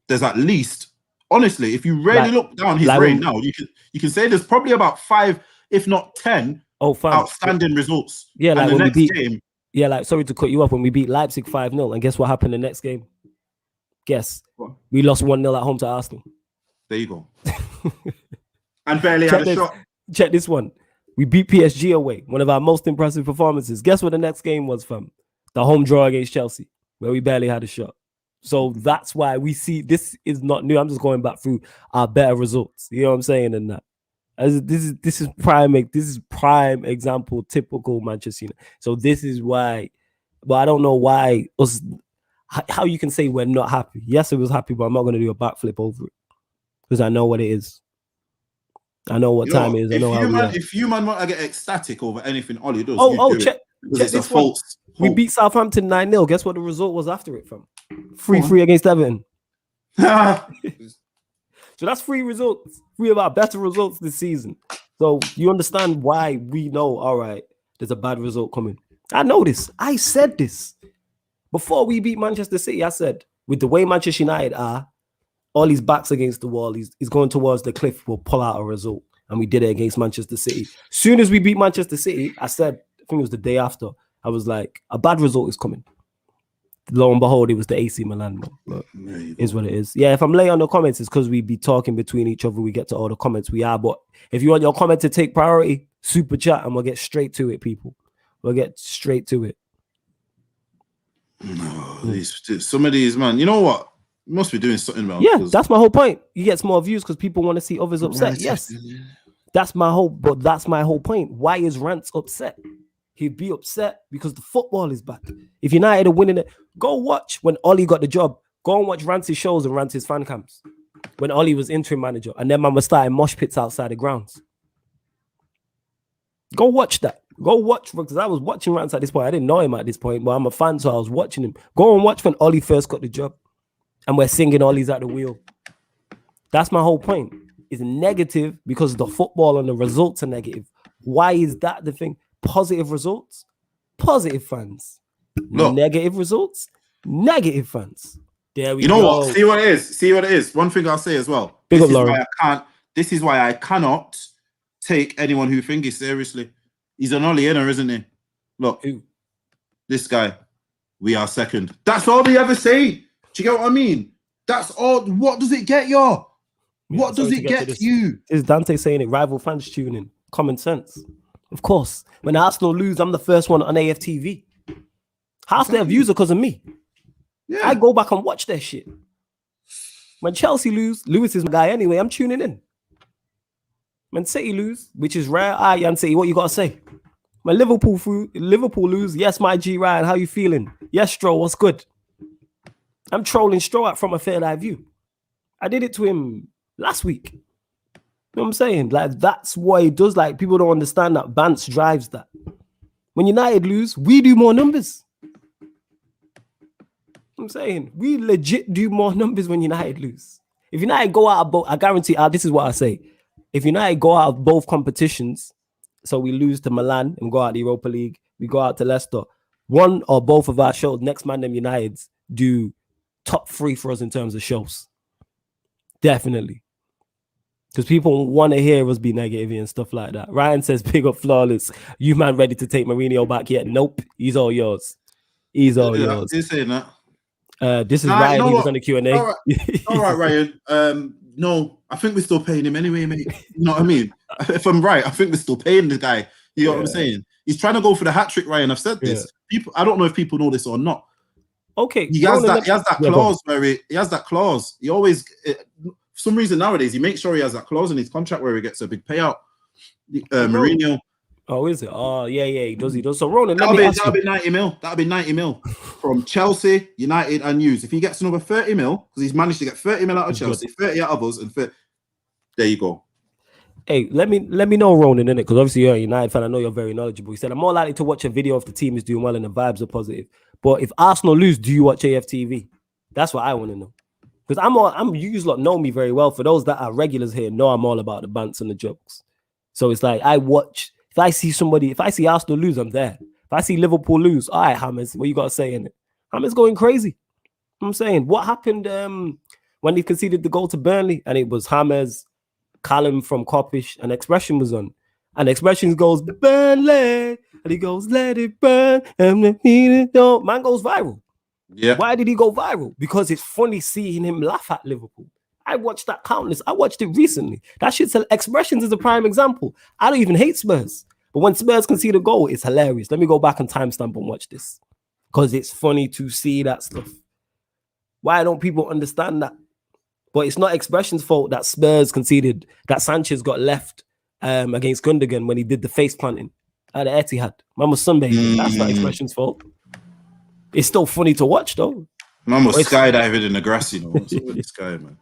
There's at least, honestly, if you really look down his reign now, you can say there's probably about 5, if not 10, outstanding results. Yeah, like and the when next game. Yeah, like sorry to cut you off. When we beat Leipzig 5-0, and guess what happened the next game? Guess. What? We lost 1-0 at home to Arsenal. There you go. And barely had a shot. Check this one. We beat PSG away. One of our most impressive performances. Guess what the next game was, fam? The home draw against Chelsea, where we barely had a shot. So that's why we see this is not new. I'm just going back through our better results. You know what I'm saying? And that. This is prime example, typical Manchester United. So this is why, but I don't know why how you can say we're not happy. Yes, it was happy, but I'm not going to do a backflip over it because I know what it is. I know what time it is. I know if you man want to get ecstatic over anything Ollie does, check this one. We beat Southampton 9-0. Guess what the result was after it, fam? 3-3 against Everton. So that's 3 results. 3 of our better results this season. So you understand why we know, all right, there's a bad result coming. I know this. I said this. Before we beat Manchester City, I said, with the way Manchester United are, all his backs against the wall, he's going towards the cliff, we'll pull out a result. And we did it against Manchester City. Soon as we beat Manchester City, I said, I think it was the day after, I was like, a bad result is coming. Lo and behold, it was the AC Milan one. But is what it is. Yeah, if I'm late on the comments, it's because we be talking between each other. We get to all the comments we are. But if you want your comment to take priority, super chat and we'll get straight to it, people. We'll get straight to it. No, some of these, man, you know what? You must be doing something about. Yeah, that's my whole point. You get more views because people want to see others upset. Right. Yes. That's my whole point. Why is Rance upset? He'd be upset because the football is back. If United are winning it, go watch when Ollie got the job. Go and watch Rance's shows and Rance's fan camps. When Ollie was interim manager and then man was starting mosh pits outside the grounds. Go watch that. Go watch, because I was watching Rance at this point. I didn't know him at this point, but I'm a fan, so I was watching him. Go and watch when Ollie first got the job. And we're singing Ollie's at the wheel. That's my whole point. It's negative because the football and the results are negative. Why is that the thing? Positive results, positive fans. Look, negative results, negative fans. There we go. You know what? See what it is. One thing I'll say as well. This is why I cannot take anyone who thinks he's seriously. He's an Ollie inner, isn't he? Look, this guy, we are second. That's all they ever say. Do you get what I mean? That's all. What does it get you? What does it get you? Is Dante saying it? Rival fans tuning. Common sense. Of course. When Arsenal lose, I'm the first one on AFTV. Half their views are because of me. Yeah. I go back and watch their shit. When Chelsea lose, Lewis is my guy anyway. I'm tuning in. When City lose, which is rare, Jan City, what you gotta say? When Liverpool lose, yes, my G Ryan, how you feeling? Yes, Stro, what's good? I'm trolling Stro out from a fair eye view. I did it to him last week. You know what I'm saying? Like, that's what he does. Like, people don't understand that Bance drives that. When United lose, we do more numbers. I'm saying we legit do more numbers when United lose. If United go out of both, I guarantee, this is what I say. If United go out of both competitions, so we lose to Milan and go out the Europa League, we go out to Leicester, one or both of our shows, next ManDem Uniteds, do top 3 for us in terms of shows. Definitely. Because people want to hear us be negative and stuff like that. Ryan says, big up Flawless. You man ready to take Mourinho back yet? Nope. He's all yours. He's all yours. He's saying that. This is Ryan. He was on the Q&A. All right, Ryan. No, I think we're still paying him anyway, mate. You know what I mean? If I'm right, I think we're still paying the guy. You know what I'm saying? He's trying to go for the hat trick, Ryan. I've said this. People, I don't know if people know this or not. Okay. He has that clause where he has that clause. He always, for some reason nowadays, he makes sure he has that clause in his contract where he gets a big payout. Mourinho. Oh, is it? Oh, yeah, he does. So, Ronan, that'll be 90 mil. That'll be 90 mil from Chelsea, United, and News. If he gets another 30 mil, because he's managed to get 30 mil out of Chelsea, 30 out of us, and 30, there you go. Hey, let me know, Ronan, in it, because obviously you're a United fan. I know you're very knowledgeable. He said, I'm more likely to watch a video if the team is doing well and the vibes are positive. But if Arsenal lose, do you watch AFTV? That's what I want to know. Because you lot know me very well. For those that are regulars here, know I'm all about the bants and the jokes. So it's like I watch. If I see Arsenal lose, I'm there. If I see Liverpool lose, all right, Hammers, what you got to say in it? Hammers going crazy. I'm saying, what happened when they conceded the goal to Burnley? And it was Hammers, Callum from Coppish, and Expression was on. And Expression goes, Burnley, and he goes, let it burn, and the heat don't. Man goes viral. Yeah. Why did he go viral? Because it's funny seeing him laugh at Liverpool. I watched that countless. I watched it recently. That shit's Expressions is a prime example. I don't even hate Spurs. But when Spurs concede a goal, it's hilarious. Let me go back and timestamp and watch this. Because it's funny to see that stuff. Why don't people understand that? But it's not Expression's fault that Spurs conceded, that Sanchez got left against Gundogan when he did the face planting at the Etihad. Man was sunbathing. That's not Expression's fault. It's still funny to watch, though. Man was skydiving in the grass, you know. What's up with this guy, man?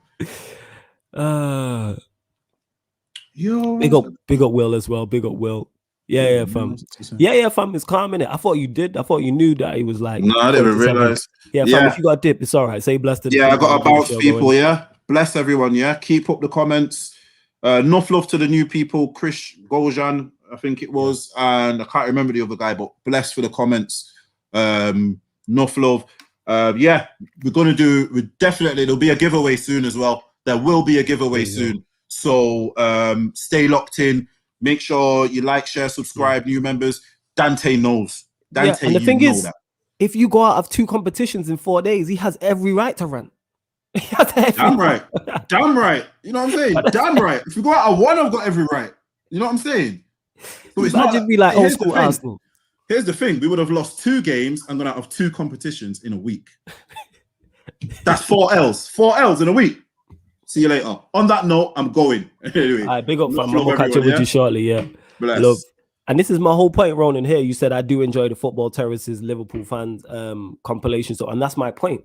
Big up Will as well. Big up Will. Yeah, fam. Yeah, fam. It's calm, innit? I thought you did. I thought you knew that he was like. No, I didn't realize. Yeah, fam. If you got a dip, it's all right. Say blessed. Yeah, I got about people. Going. Yeah, bless everyone. Yeah, keep up the comments. Enough love to the new people, Chris Goljan, I think it was, and I can't remember the other guy, but bless for the comments. Enough love. Yeah, there'll be a giveaway soon as well. There will be a giveaway soon. So stay locked in. Make sure you like, share, subscribe, new members. Dante knows. Dante, and the thing is, if you go out of 2 competitions in 4 days, he has every right to rant. Damn right. Damn right. You know what I'm saying? Damn right. If you go out of 1, I've got every right. You know what I'm saying? So it's Imagine be like old school Arsenal. Here's the thing. We would have lost 2 games and gone out of 2 competitions in a week. That's 4 L's. 4 L's in a week. See you later. On that note, I'm going. Anyway, all right, big up, fam. We'll catch up with you shortly. Yeah. Bless. Love. And this is my whole point, Ronan. Here, you said I do enjoy the Football Terraces Liverpool fans compilation. So, and that's my point.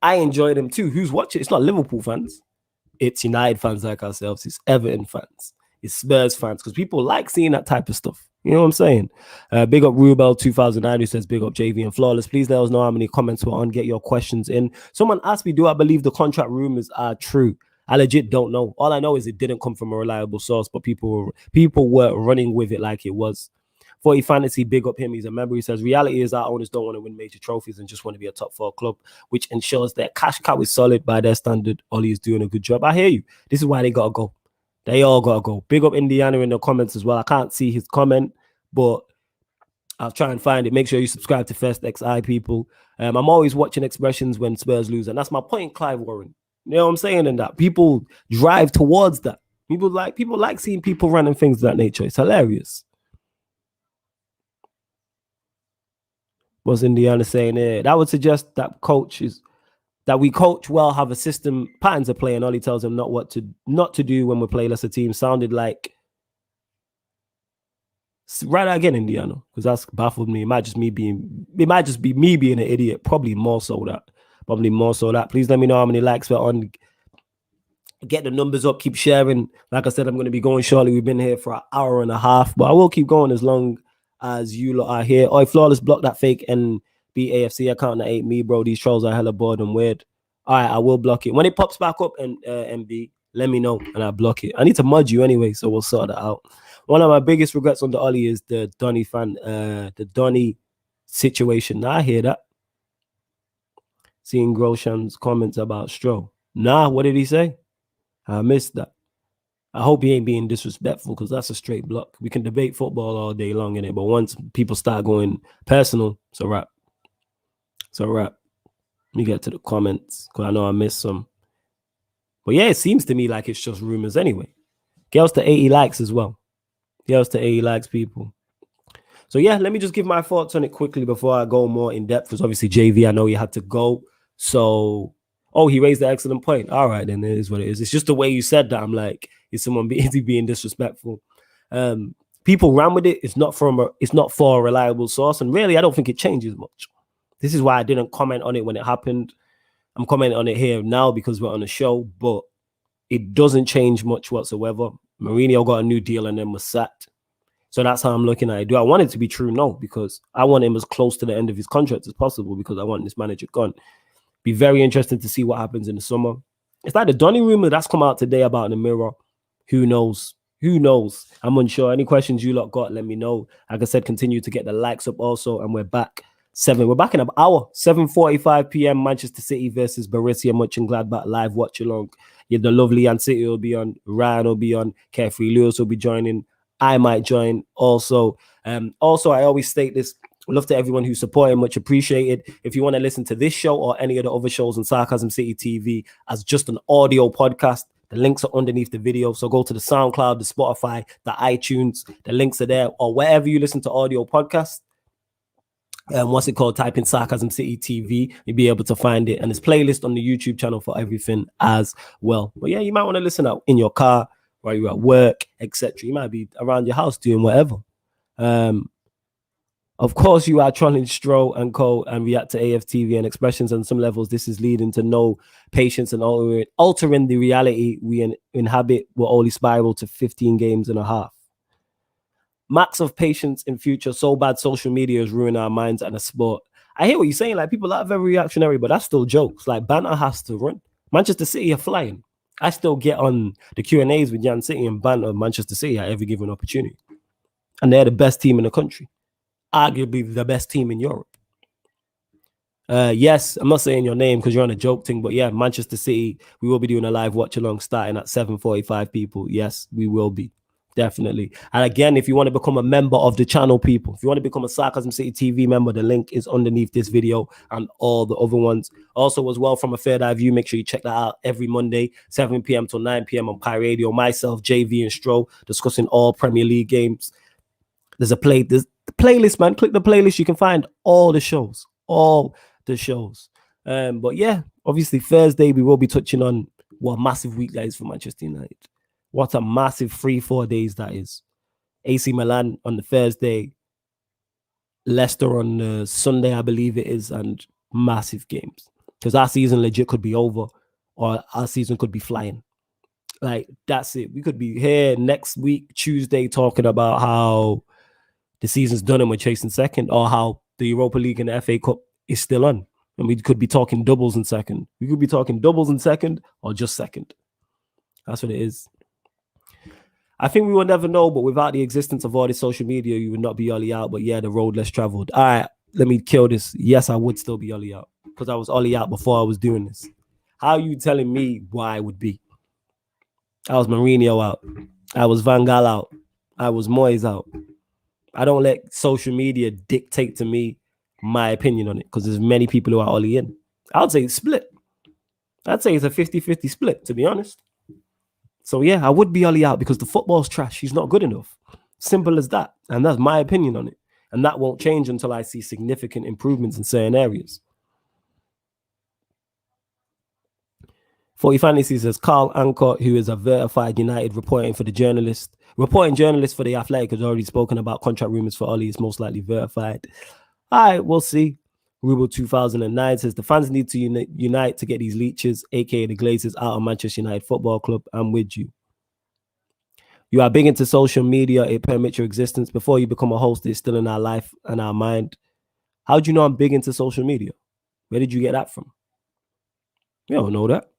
I enjoy them too. Who's watching? It's not Liverpool fans. It's United fans like ourselves. It's Everton fans. It's Spurs fans because people like seeing that type of stuff. You know what I'm saying? Big up Rubel 2009 who says big up JV and Flawless. Please let us know how many comments were on. Get your questions in. Someone asked me, do I believe the contract rumors are true? I legit don't know. All I know is it didn't come from a reliable source, but people were running with it like it was. 40 Fantasy, big up him. He's a member. He says, reality is our owners don't want to win major trophies and just want to be a top 4 club, which ensures their cash cow is solid by their standard. Ollie is doing a good job. I hear you. This is why they got to go. They all got to go. Big up Indiana in the comments as well. I can't see his comment, but I'll try and find it. Make sure you subscribe to First XI, people. I'm always watching Expressions when Spurs lose, and that's my point, Clive Warren. You know what I'm saying? And that people drive towards that. People like seeing people running things of that nature. It's hilarious. What's Indiana saying there? That would suggest that we coach well, have a system, patterns of play, and Ollie tells them not to do when we play lesser teams. Sounded like right again, Indiana, because that's baffled me. It might just be me being an idiot. Probably more so that. Please let me know how many likes we're on. Get the numbers up. Keep sharing. Like I said, I'm going to be going shortly. We've been here for an hour and a half, but I will keep going as long as you lot are here. Oi, Flawless, block that fake NBAFC account. That ain't me, bro. These trolls are hella bored and weird. All right, I will block it. When it pops back up, and MB, let me know, and I'll block it. I need to mud you anyway, so we'll sort that out. One of my biggest regrets on the Ollie is the Donny situation. Now, I hear that. Seeing Grosham's comments about Stroh. Nah, what did he say? I missed that. I hope he ain't being disrespectful because that's a straight block. We can debate football all day long in it, but once people start going personal, it's a wrap. Let me get to the comments because I know I missed some. But yeah, it seems to me like it's just rumors anyway. Girls to 80 likes as well. Girls to 80 likes, people. So yeah, let me just give my thoughts on it quickly before I go more in depth. Because obviously JV, I know you had to go. So, he raised an excellent point. All right, then it is what it is. It's just the way you said that. I'm like, is he being disrespectful? People ran with it. It's not for a reliable source, and really, I don't think it changes much. This is why I didn't comment on it when it happened. I'm commenting on it here now because we're on a show, but it doesn't change much whatsoever. Mourinho got a new deal and then was sacked. So that's how I'm looking at it. Do I want it to be true? No, because I want him as close to the end of his contract as possible because I want this manager gone. Be very interested to see what happens in the summer. It's like the Donny rumor that's come out today about the Mirror. Who knows? Who knows? I'm unsure. Any questions you lot got, let me know. Like I said, continue to get the likes up also. And we're back. We're back in an hour. 7:45 p.m. Manchester City versus Borussia Mönchengladbach live watch along. Yeah, the lovely Ann City will be on. Ryan will be on. Carefree Lewis will be joining. I might join also. Also, I always state this. Love to everyone who's supporting, much appreciated. If you want to listen to this show or any of the other shows on Sarcasm City TV as just an audio podcast, the links are underneath the video. So go to the SoundCloud, the Spotify, the iTunes. The links are there, or wherever you listen to audio podcasts. What's it called? Type in Sarcasm City TV. You'll be able to find it. And there's playlist on the YouTube channel for everything as well. But yeah, you might want to listen out in your car while you're at work, etc. You might be around your house doing whatever. Of course, you are trolling Stro and Co. and react to AFTV and expressions on some levels. This is leading to no patience and altering the reality we inhabit will only spiral to 15 games and a half. Max of patience in future. So bad social media has ruined our minds and a sport. I hear what you're saying. Like, people are very reactionary, but that's still jokes. Like, banter has to run. Manchester City are flying. I still get on the Q&As with Jan City and banter Manchester City at every given opportunity. And they're the best team in the country. Arguably the best team in Europe. Yes, I'm not saying your name because you're on a joke thing, but yeah, Manchester City, we will be doing a live watch along starting at 7:45 people. Yes, we will be. Definitely. And again, if you want to become a member of the channel, people, if you want to become a Sarcasm City TV member, the link is underneath this video and all the other ones. Also, as well, from a Third Eye View, make sure you check that out every Monday, 7 p.m. till 9 p.m. on Pi Radio. Myself, JV, and Stro discussing all Premier League games. There's the playlist, man. Click the playlist. You can find all the shows. But yeah, obviously Thursday we will be touching on what a massive week that is for Manchester United. What a massive 3-4 days that is. AC Milan on the Thursday, Leicester on the Sunday, I believe it is, and massive games. Because our season legit could be over, or our season could be flying. Like, that's it. We could be here next week, Tuesday, talking about how the season's done and we're chasing second, or how the Europa League and the FA Cup is still on. And we could be talking doubles in second. We could be talking doubles in second or just second. That's what it is. I think we will never know, but without the existence of all this social media, you would not be Ollie out. But yeah, the road less traveled. All right, let me kill this. Yes, I would still be Ollie out because I was Ollie out before I was doing this. How are you telling me why I would be? I was Mourinho out. I was Van Gaal out. I was Moyes out. I don't let social media dictate to me my opinion on it because there's many people who are Ollie in. I would say it's split. I'd say it's a 50-50 split, to be honest. So yeah, I would be Ollie out because the football's trash. He's not good enough. Simple as that. And that's my opinion on it. And that won't change until I see significant improvements in certain areas. 40 Fantasy says Carl Ancott, who is a verified United reporting journalist for The Athletic, has already spoken about contract rumors for Ollie. It's most likely verified. All right, we'll see. Ruble 2009 says the fans need to unite to get these leeches, aka the Glazers, out of Manchester United Football Club. I'm with you. You are big into social media. It permits your existence. Before you become a host, it's still in our life and our mind. How do you know I'm big into social media? Where did you get that from? You don't know that.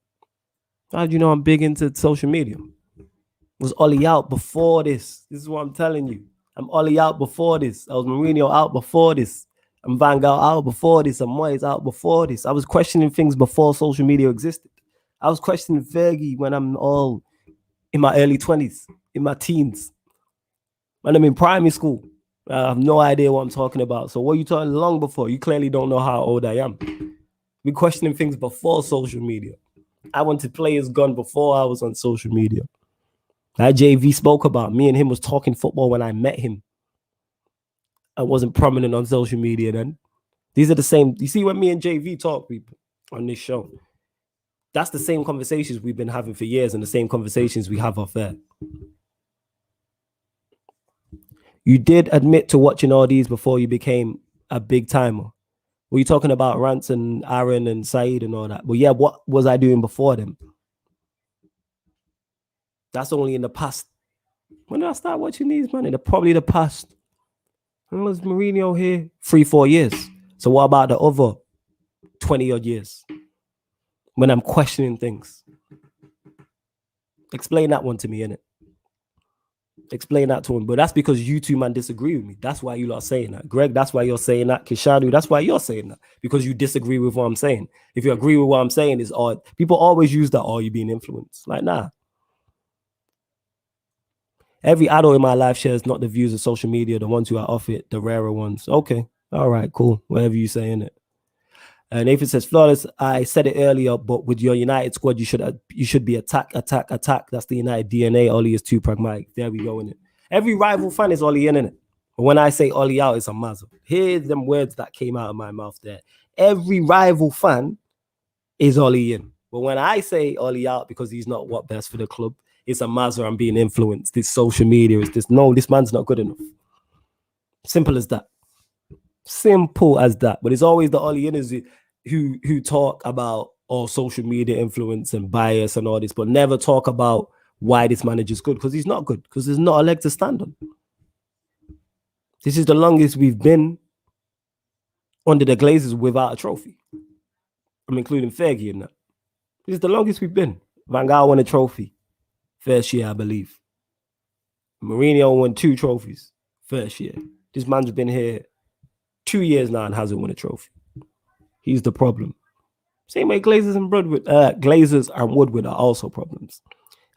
How do you know I'm big into social media? Was Ollie out before this? This is what I'm telling you. I'm Ollie out before this. I was Mourinho out before this. I'm Van Gaal out before this. I'm Moyes out before this. I was questioning things before social media existed. I was questioning Fergie when I'm all in my early 20s, in my teens. When I'm in primary school. I have no idea what I'm talking about. So what are you talking long before? You clearly don't know how old I am. We're questioning things before social media. I wanted players gone before I was on social media. That JV spoke about, me and him was talking football when I met him. I wasn't prominent on social media then. These are the same. You see, when me and JV talk, people, on this show, that's the same conversations we've been having for years and the same conversations we have off there. You did admit to watching all these before you became a big timer. Were you talking about Rance and Aaron and Saeed and all that? But yeah, what was I doing before them? That's only in the past When did I start watching these, man? In probably the past. When was Mourinho here? 3-4 years. So what about the other 20 odd years? When I'm questioning things. Explain that one to me, innit? Explain that to him. But that's because you two, man, disagree with me. That's why you lot are saying that. Greg, that's why you're saying that. Kishanu, that's why you're saying that. Because you disagree with what I'm saying. If you agree with what I'm saying, it's odd. People always use that, oh, you're being influenced. Like, nah. Every adult in my life shares not the views of social media, the ones who are off it, the rarer ones. Okay. All right, cool. Whatever you say, innit? And Nathan says, Flawless, I said it earlier, but with your United squad, you should be attack. That's the United DNA. Ollie is too pragmatic. There we go, innit? Every rival fan is Ollie in, innit? But when I say Ollie out, it's a muzzle. Here's them words that came out of my mouth there. Every rival fan is Ollie in. But when I say Ollie out because he's not what best for the club, it's a mazza. I'm being influenced. This social media is this. No, this man's not good enough. Simple as that. Simple as that. But it's always the Ollie inners who talk about all social media influence and bias and all this, but never talk about why this manager's good, because he's not good, because there's not a leg to stand on. This is the longest we've been under the Glazers without a trophy. I'm including Fergie in that. This is the longest we've been. Van Gaal won a trophy first year, I believe. Mourinho won 2 trophies first year. This man's been here 2 years now and hasn't won a trophy. He's the problem. Same way Glazers and Woodward are also problems.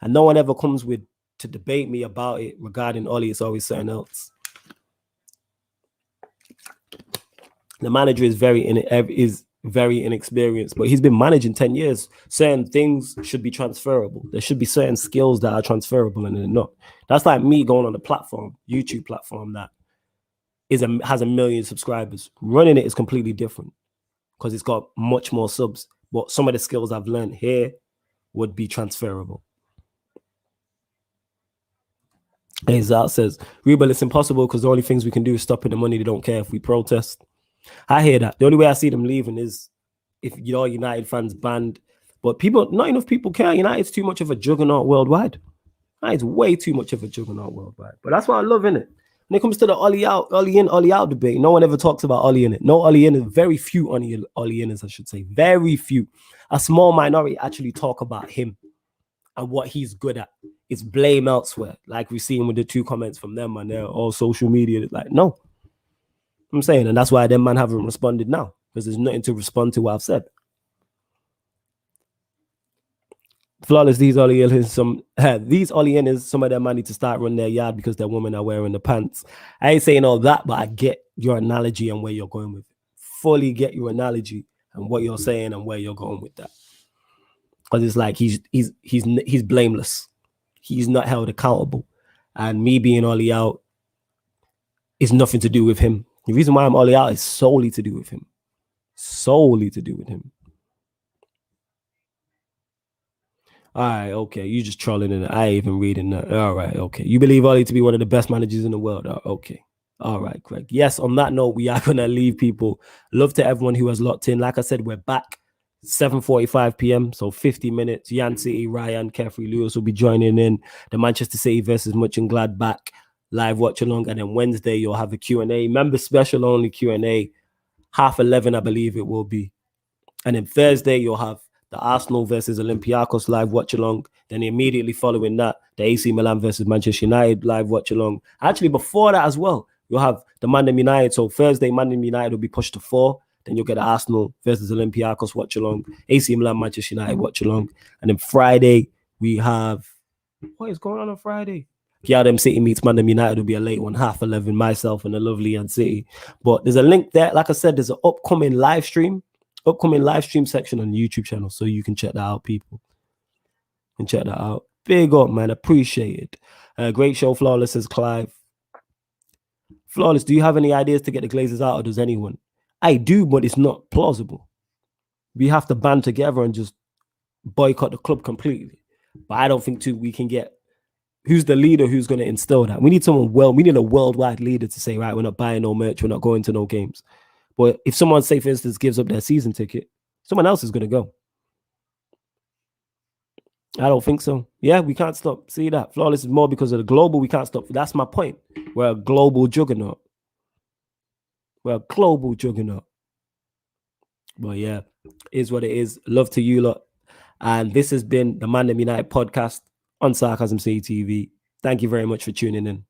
And no one ever comes to debate me about it regarding Ollie. It's always something else. The manager is very inexperienced, but he's been managing 10 years. Certain things should be transferable. There should be certain skills that are transferable and they're not. That's like me going on a platform, YouTube platform that has 1 million subscribers. Running it is completely different because it's got much more subs. But some of the skills I've learned here would be transferable. Azal says, Rebel, it's impossible because the only things we can do is stopping the money. They don't care if we protest. I hear that. The only way I see them leaving is if United fans banned. But not enough people care. United's too much of a juggernaut worldwide. United's way too much of a juggernaut worldwide. But that's what I love, innit? When it comes to the Ollie in, Ollie out debate, no one ever talks about Ollie in it. No Ollie in, very few Ollie inners, I should say. Very few. A small minority actually talk about him and what he's good at. It's blame elsewhere. Like we've seen with the 2 comments from them and they're all social media. Like, no. I'm saying, and that's why them man haven't responded now, because there's nothing to respond to what I've said. Flawless, these Ollie inners, some of them man need to start running their yard because their women are wearing the pants. I ain't saying all that, but I get your analogy and where you're going with it. Fully get your analogy and what you're saying and where you're going with that. Because it's like he's blameless. He's not held accountable. And me being Ollie out is nothing to do with him. The reason why I'm Ollie out is solely to do with him. Solely to do with him. All right, okay. You just trolling in it. I ain't even reading that. All right, okay. You believe Ollie to be one of the best managers in the world. Okay. All right, Greg. Yes, on that note, we are going to leave people. Love to everyone who has locked in. Like I said, we're back 7:45 p.m. So 50 minutes. Yan City, Ryan, Carefree Lewis will be joining in. The Manchester City versus Mönchengladbach live watch along. And then Wednesday, you'll have a Q&A. Member special only Q&A. 11:30, I believe it will be. And then Thursday, you'll have the Arsenal versus Olympiacos live watch along. Then immediately following that, the AC Milan versus Manchester United live watch along. Actually, before that as well, you'll have the ManDem United. So Thursday, ManDem United will be pushed to 4. Then you'll get the Arsenal versus Olympiacos watch along. AC Milan, Manchester United watch along. And then Friday, we have... What is going on Friday? Them City meets ManDem United will be a late one, 11:30, myself and the lovely Yan City. But there's a link there. Like I said, there's an upcoming live stream section on the YouTube channel, so you can check that out, people. And check that out. Big up, man. Appreciate it. Great show, Flawless, says Clive. Flawless, do you have any ideas to get the Glazers out, or does anyone? I do, but it's not plausible. We have to band together and just boycott the club completely. But I don't think we can get who's the leader who's going to instill that. We need we need a worldwide leader to say, right, we're not buying no merch, we're not going to no games. But if someone, say, for instance, gives up their season ticket, someone else is going to go. I don't think so. Yeah, we can't stop. See that? Flawless is more because of the global. We can't stop. That's my point. We're a global juggernaut. We're a global juggernaut. But yeah, is what it is. Love to you lot. And this has been the ManDem United podcast on Sarcasm City TV. Thank you very much for tuning in.